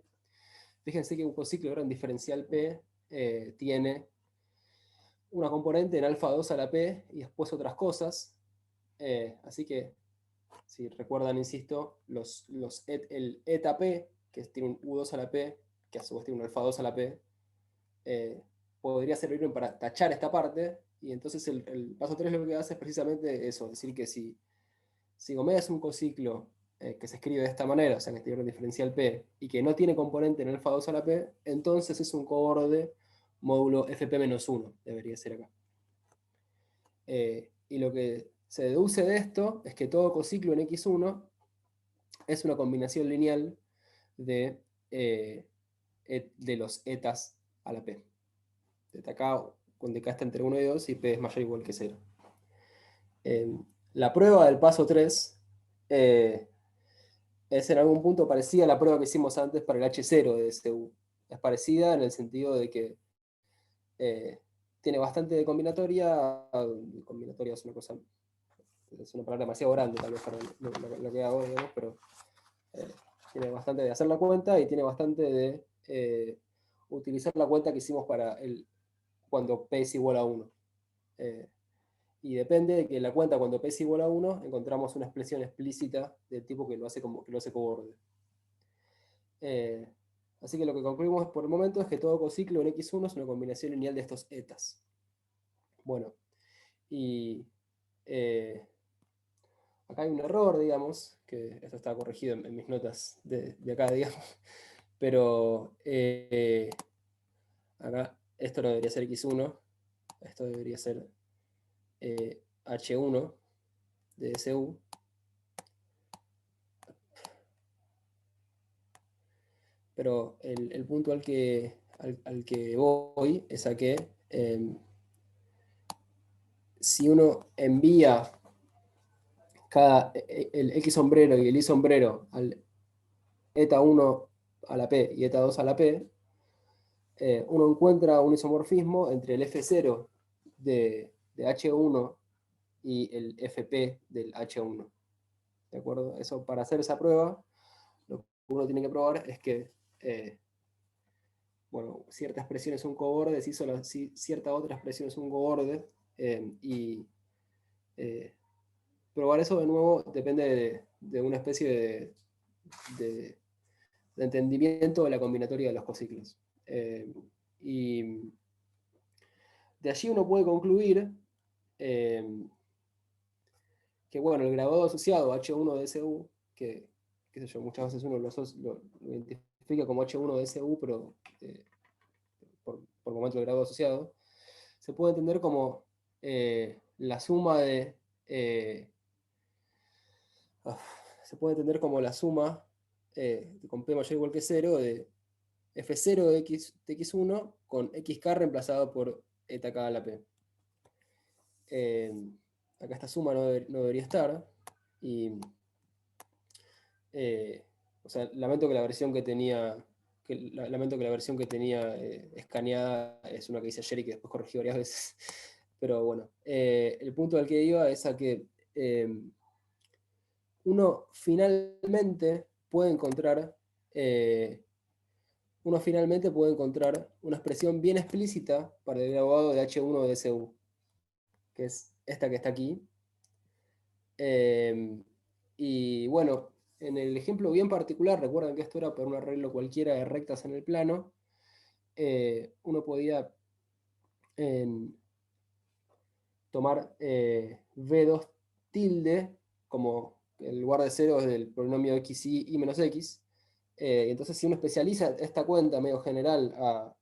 C: Fíjense que un ciclo de orden diferencial P tiene una componente en alfa 2 a la P y después otras cosas. Así que, si recuerdan, insisto, el eta P, que tiene un U2 a la P, que a su vez tiene un alfa 2 a la P, podría servirme para tachar esta parte, y entonces el paso 3 lo que hace es precisamente eso, decir que si omega es un cociclo que se escribe de esta manera, o sea, que tiene orden diferencial P, y que no tiene componente en alfa 2 a la P, entonces es un coborde módulo fp-1, debería ser acá. Y lo que se deduce de esto es que todo cociclo en X1 es una combinación lineal de los etas a la P. Desde acá, donde K está entre 1 y 2 y P es mayor o igual que 0. La prueba del paso 3 es en algún punto parecida a la prueba que hicimos antes para el H0 de DCU. Es parecida en el sentido de que tiene bastante de combinatoria. Combinatoria es una palabra demasiado grande tal vez para lo que hago, digamos, pero tiene bastante de hacer la cuenta y tiene bastante de utilizar la cuenta que hicimos para cuando P es igual a 1. Y depende de que la cuenta cuando P es igual a 1 encontramos una expresión explícita del tipo que lo hace coborde. Así que lo que concluimos por el momento es que todo cociclo en X1 es una combinación lineal de estos etas. Bueno, y acá hay un error, digamos, que esto está corregido en mis notas de acá, digamos, pero acá esto no debería ser X1, esto debería ser H1 de DCU. Pero el punto al que voy es a que si uno envía el X sombrero y el Y sombrero al eta 1 a la P y eta 2 a la P, uno encuentra un isomorfismo entre el F0 de H1 y el FP del H1. ¿De acuerdo? Eso, para hacer esa prueba, lo que uno tiene que probar es que bueno, cierta expresión es un coborde, si cierta otra expresión es un coborde, y probar eso de nuevo depende de una especie de entendimiento de la combinatoria de los cociclos. Y de allí uno puede concluir que, bueno, el graduado asociado H1 de SU, que qué sé yo, muchas veces uno lo identifica como H1 de SU, pero por momento del grado asociado, se puede entender como la suma de se puede entender como la suma con P mayor o igual que 0 de F0 de X1 con XK reemplazado por eta K a la P. Acá esta suma no debería estar, y o sea, lamento que la versión que tenía escaneada es una que hice ayer y que después corregí varias veces. Pero bueno, el punto al que iba es a que uno finalmente puede encontrar una expresión bien explícita para el graduado de H1 de DCU, que es esta que está aquí. Y bueno, en el ejemplo bien particular, recuerden que esto era por un arreglo cualquiera de rectas en el plano, uno podía tomar V2 tilde como el lugar de ceros del polinomio xy menos x. Entonces, si uno especializa esta cuenta medio general a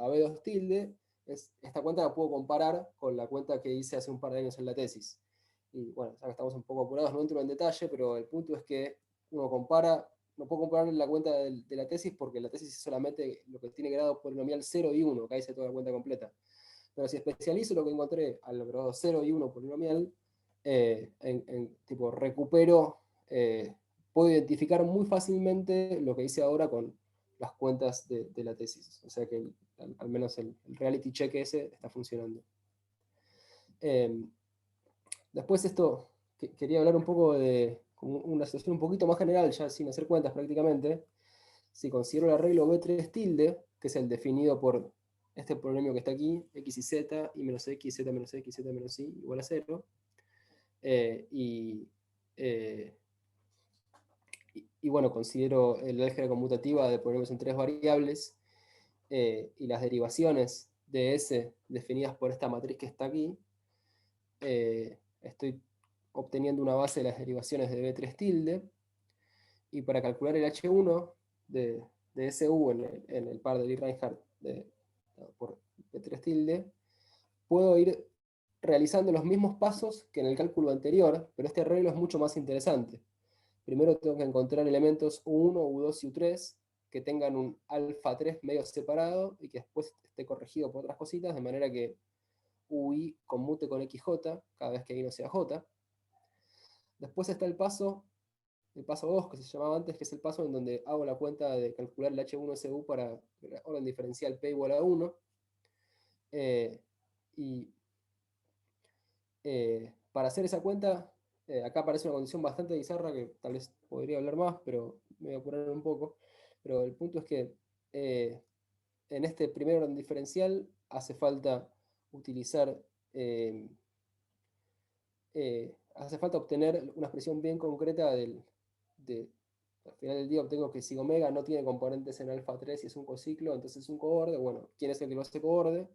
C: B2 tilde, esta cuenta la puedo comparar con la cuenta que hice hace un par de años en la tesis. Y bueno, ya que estamos un poco apurados, no entro en detalle, pero el punto es que uno compara, no puedo comparar la cuenta de la tesis porque la tesis es solamente lo que tiene grado polinomial 0 y 1, acá hice toda la cuenta completa. Pero si especializo lo que encontré al grado 0 y 1 polinomial, tipo recupero, puedo identificar muy fácilmente lo que hice ahora con las cuentas de la tesis. O sea que al menos el reality check ese está funcionando. Después esto, quería hablar un poco de como una situación un poquito más general, ya sin hacer cuentas prácticamente. Si considero el arreglo B3 tilde, que es el definido por este polinomio que está aquí, x y z, y menos x, z menos x, z menos y, igual a 0, y bueno, considero el álgebra conmutativa de polinomios en tres variables, y las derivaciones de S definidas por esta matriz que está aquí, estoy obteniendo una base de las derivaciones de B3 tilde, y para calcular el H1 de SU en el par de Lie-Reinhardt por B3 tilde, puedo ir realizando los mismos pasos que en el cálculo anterior, pero este arreglo es mucho más interesante. Primero tengo que encontrar elementos U1, U2 y U3 que tengan un alfa 3 medio separado y que después esté corregido por otras cositas, de manera que UI conmute con XJ cada vez que I no sea J. Después está el paso 2, que se llamaba antes, que es el paso en donde hago la cuenta de calcular el H1SU para orden diferencial P igual a 1. Para hacer esa cuenta, acá aparece una condición bastante bizarra que tal vez podría hablar más, pero me voy a apurar un poco. Pero el punto es que en este primer orden diferencial hace falta utilizar, hace falta obtener una expresión bien concreta al final del día obtengo que si omega no tiene componentes en alfa 3 y es un cociclo, entonces es un coorde. Bueno, ¿quién es el que lo hace coorde?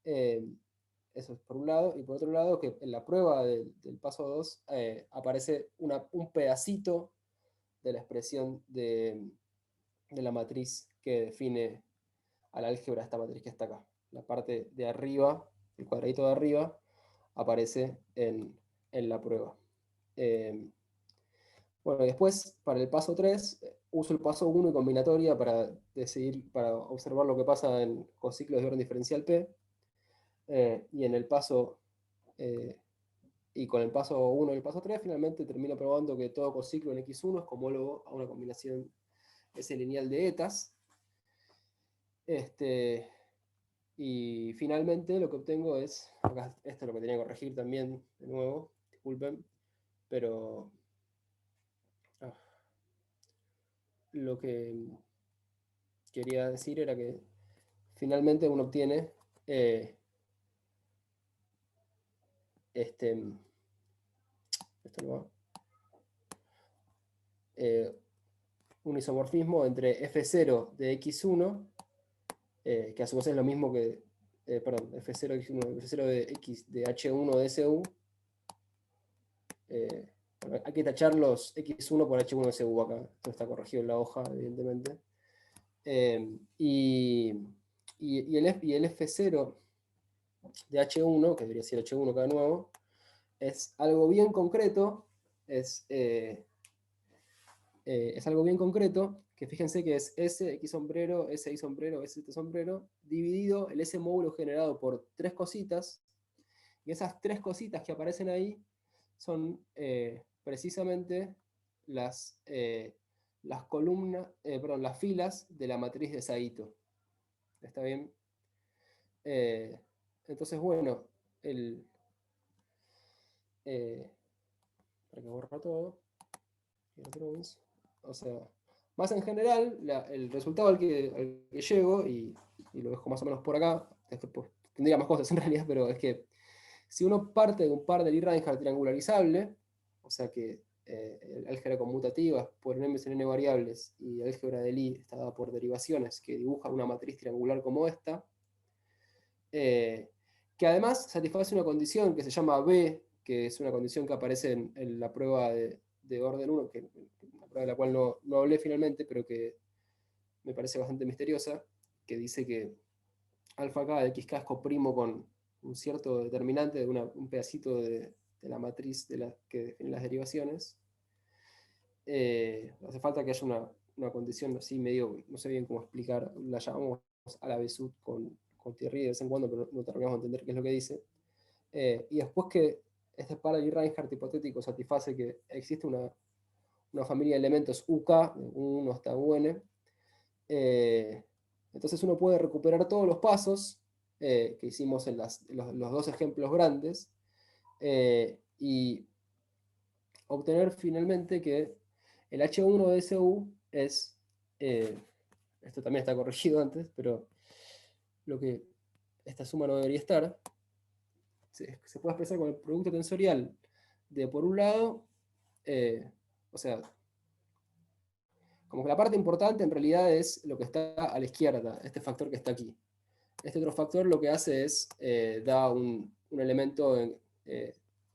C: Eso es por un lado, y por otro lado que en la prueba del paso 2 aparece un pedacito de la expresión de la matriz que define al álgebra esta matriz que está acá. La parte de arriba, el cuadradito de arriba, aparece en la prueba. Bueno, después, para el paso 3, uso el paso 1 y combinatoria para observar lo que pasa en cociclos de orden diferencial P. Y en el paso, y con el paso 1 y el paso 3, finalmente termino probando que todo cociclo en X1 es homólogo a una combinación S lineal de etas. Y finalmente lo que obtengo es, acá esto es lo que tenía que corregir también, de nuevo, disculpen, pero lo que quería decir era que finalmente uno obtiene esto no va, un isomorfismo entre F0 de X1, que a su vez es lo mismo que, perdón, F0 de X1, F0 de H1 de SU. Bueno, hay que tachar los X1 por H1 de SU acá, esto está corregido en la hoja, evidentemente. Y el F0 de H1, que debería ser H1 acá de nuevo, es algo bien concreto, es algo bien concreto, que fíjense que es S, X sombrero, S, Y sombrero, S, T sombrero, dividido el S módulo generado por tres cositas, y esas tres cositas que aparecen ahí son precisamente las columnas, perdón, las filas de la matriz de Saito. ¿Está bien? Entonces, bueno, para que borra todo. O sea, más en general, el resultado al que llego, y lo dejo más o menos por acá, después pues, tendría más cosas en realidad, pero es que si uno parte de un par de Lie-Reinhardt triangularizable, o sea que el álgebra conmutativa, polinomios en n variables, y el álgebra de Lie está dada por derivaciones que dibujan una matriz triangular como esta, que además satisface una condición que se llama B, que es una condición que aparece en la prueba de orden 1, una prueba de la cual no hablé finalmente, pero que me parece bastante misteriosa, que dice que alfa k de xk es coprimo con un cierto determinante de un pedacito de la matriz que define las derivaciones, hace falta que haya una condición así medio, no sé bien cómo explicar, la llamamos a la Besut con Thierry de vez en cuando, pero no terminamos de entender qué es lo que dice. Y después que este Parody-Reinhardt hipotético satisface que existe una familia de elementos UK, de 1 hasta UN, entonces uno puede recuperar todos los pasos que hicimos en los dos ejemplos grandes, y obtener finalmente que el H1 de SU es, esto también está corregido antes, pero lo que esta suma no debería estar, se puede expresar con el producto tensorial de, por un lado, o sea, como que la parte importante en realidad es lo que está a la izquierda, este factor que está aquí. Este otro factor lo que hace es, da un elemento,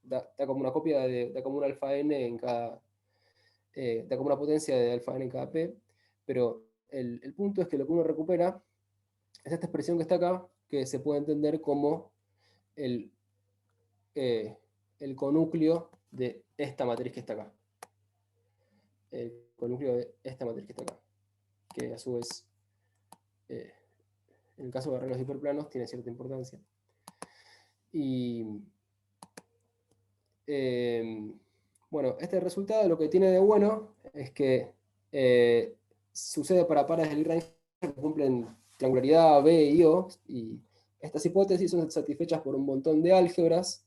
C: da como una copia, da como un alfa n en cada, da como una potencia de alfa n en cada p, pero el punto es que lo que uno recupera es esta expresión que está acá, que se puede entender como el conúcleo de esta matriz que está acá. El conúcleo de esta matriz que está acá, que a su vez, en el caso de arreglos hiperplanos, tiene cierta importancia. Y bueno, este resultado lo que tiene de bueno es que sucede para pares de Lie-Reinhardt que cumplen triangularidad B y O, y estas hipótesis son satisfechas por un montón de álgebras,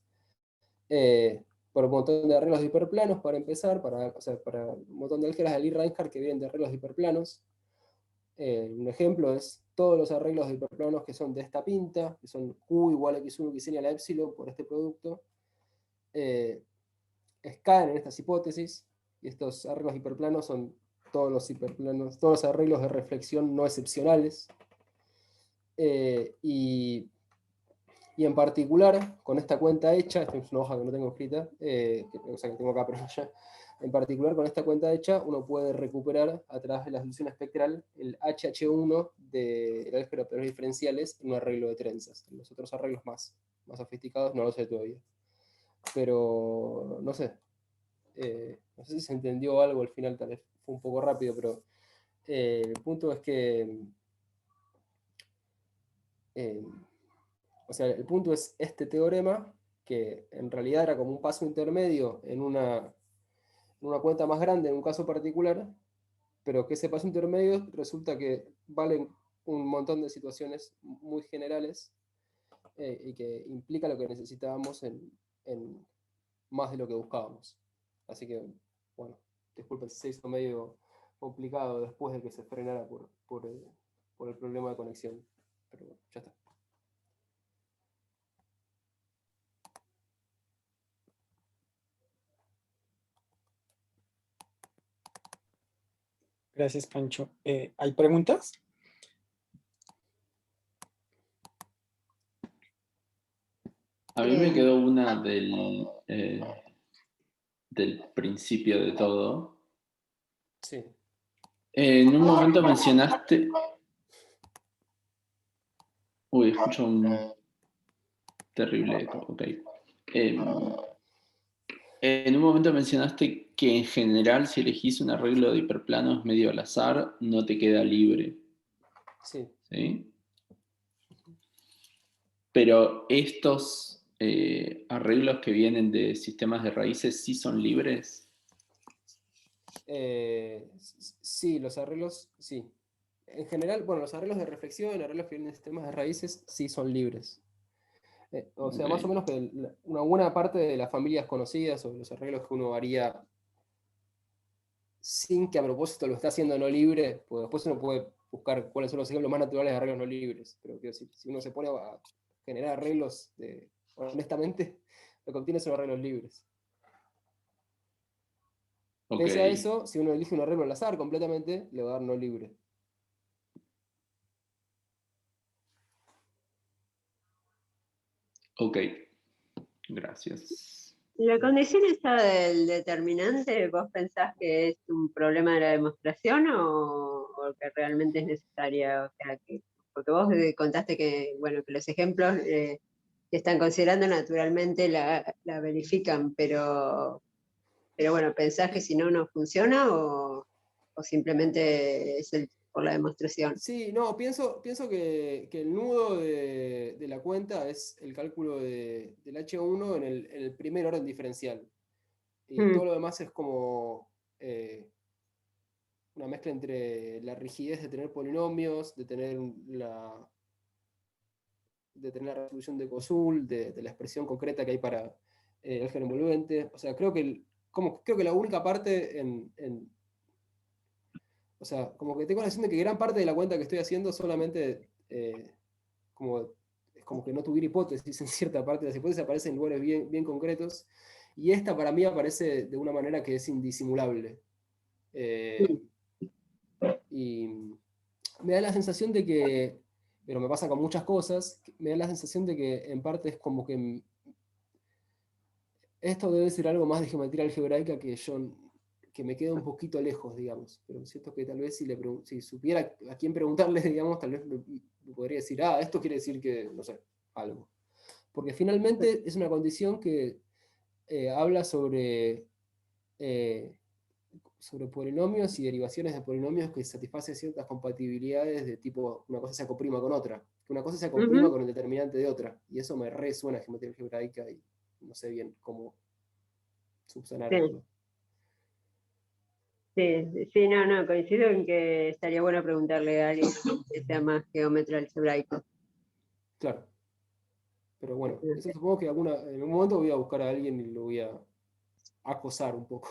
C: por un montón de arreglos de hiperplanos para empezar, o sea, para un montón de álgebras de Lie-Reinhardt que vienen de arreglos de hiperplanos. Un ejemplo es todos los arreglos de hiperplanos que son de esta pinta, que son Q igual a X1 que señala epsilon por este producto, caen en estas hipótesis, y estos arreglos hiperplanos son todos los hiperplanos, todos los arreglos de reflexión no excepcionales, y en particular, con esta cuenta hecha, esta es una hoja que no tengo escrita, o sea que tengo acá, pero ya, en particular con esta cuenta hecha, uno puede recuperar a través de la solución espectral el HH1 del álgebra de operadores diferenciales en un arreglo de trenzas. Los otros arreglos más sofisticados no lo sé todavía. Pero no sé. No sé si se entendió algo al final, tal vez fue un poco rápido, pero el punto es que o sea, el punto es este teorema, que en realidad era como un paso intermedio en una cuenta más grande, en un caso particular, pero que ese paso intermedio resulta que vale un montón de situaciones muy generales, y que implica lo que necesitábamos en más de lo que buscábamos. Así que, bueno, disculpen si se hizo medio complicado después de que se frenara por el problema de conexión. Pero bueno, ya está.
D: Gracias, Pancho. ¿Hay preguntas?
E: A mí me quedó una del principio de todo.
C: Sí.
E: En un momento mencionaste... Uy, escucho un terrible eco, ok. En un momento mencionaste que en general si elegís un arreglo de hiperplanos medio al azar, no te queda libre.
C: Sí.
E: ¿Sí? Pero estos arreglos que vienen de sistemas de raíces, ¿sí son libres?
C: Sí, los arreglos, sí. En general, bueno, los arreglos de reflexión, arreglos que vienen de sistemas de raíces, sí son libres. O sea, más o menos que una buena parte de las familias conocidas o los arreglos que uno haría sin que a propósito lo esté haciendo no libre, pues después uno puede buscar cuáles son los ejemplos más naturales de arreglos no libres. Pero quiero decir, si uno se pone a generar arreglos honestamente, lo que obtiene son arreglos libres.
E: Ok.
C: Pese a eso, si uno elige un arreglo al azar completamente, le va a dar no libre.
E: Ok, gracias.
B: La condición esta del determinante, ¿vos pensás que es un problema de la demostración o que realmente es necesaria? O sea, que porque vos contaste que, bueno, que los ejemplos que están considerando naturalmente la verifican, pero bueno, ¿pensás que si no, no funciona o simplemente es por la demostración?
C: Sí, no, pienso que el nudo de la cuenta es el cálculo del H1 en el primer orden diferencial. Y todo lo demás es como una mezcla entre la rigidez de tener polinomios, de tener la resolución de Kosul, de la expresión concreta que hay para el álgebra envolvente. O sea, creo que la única parte o sea, como que tengo la sensación de que gran parte de la cuenta que estoy haciendo solamente es como que no tuviera hipótesis en cierta parte. Las hipótesis aparecen en lugares bien, bien concretos. Y esta para mí aparece de una manera que es indisimulable. Y me da la sensación de que, pero me pasa con muchas cosas, me da la sensación de que en parte es como que esto debe ser algo más de geometría algebraica que me queda un poquito lejos, digamos. Pero siento que tal vez si supiera a quién preguntarle, digamos, tal vez me podría decir, esto quiere decir que, no sé, algo. Porque finalmente es una condición que habla sobre polinomios y derivaciones de polinomios que satisfacen ciertas compatibilidades de tipo una cosa se acoprima con otra, que una cosa se acoprima con el determinante de otra, y eso me resuena a geometría algebraica y no sé bien cómo subsanarlo.
B: Sí, no, coincido en que estaría bueno preguntarle a alguien que sea más geómetra algebraico.
C: Claro. Pero bueno, eso supongo que en un momento voy a buscar a alguien y lo voy a acosar un poco.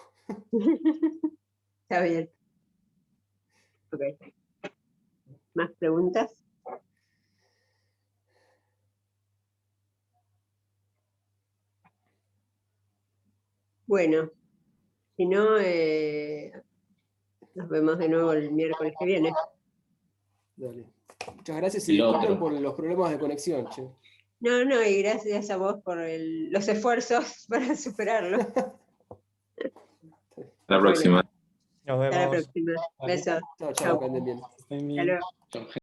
B: Está bien. Ok. ¿Más preguntas? Bueno, si no, nos vemos de nuevo el miércoles que viene.
C: Dale. Muchas gracias y
E: El
C: disculpen
E: otro.
C: por los problemas de conexión, che.
B: No, y gracias a vos por los esfuerzos para superarlo.
F: Hasta la próxima.
A: Nos
B: Hasta la
A: vemos.
B: próxima.
D: Vale.
B: Besos.
C: Chao, que anden bien.
D: Estén
B: Hasta
D: bien.
B: luego.
E: Chao,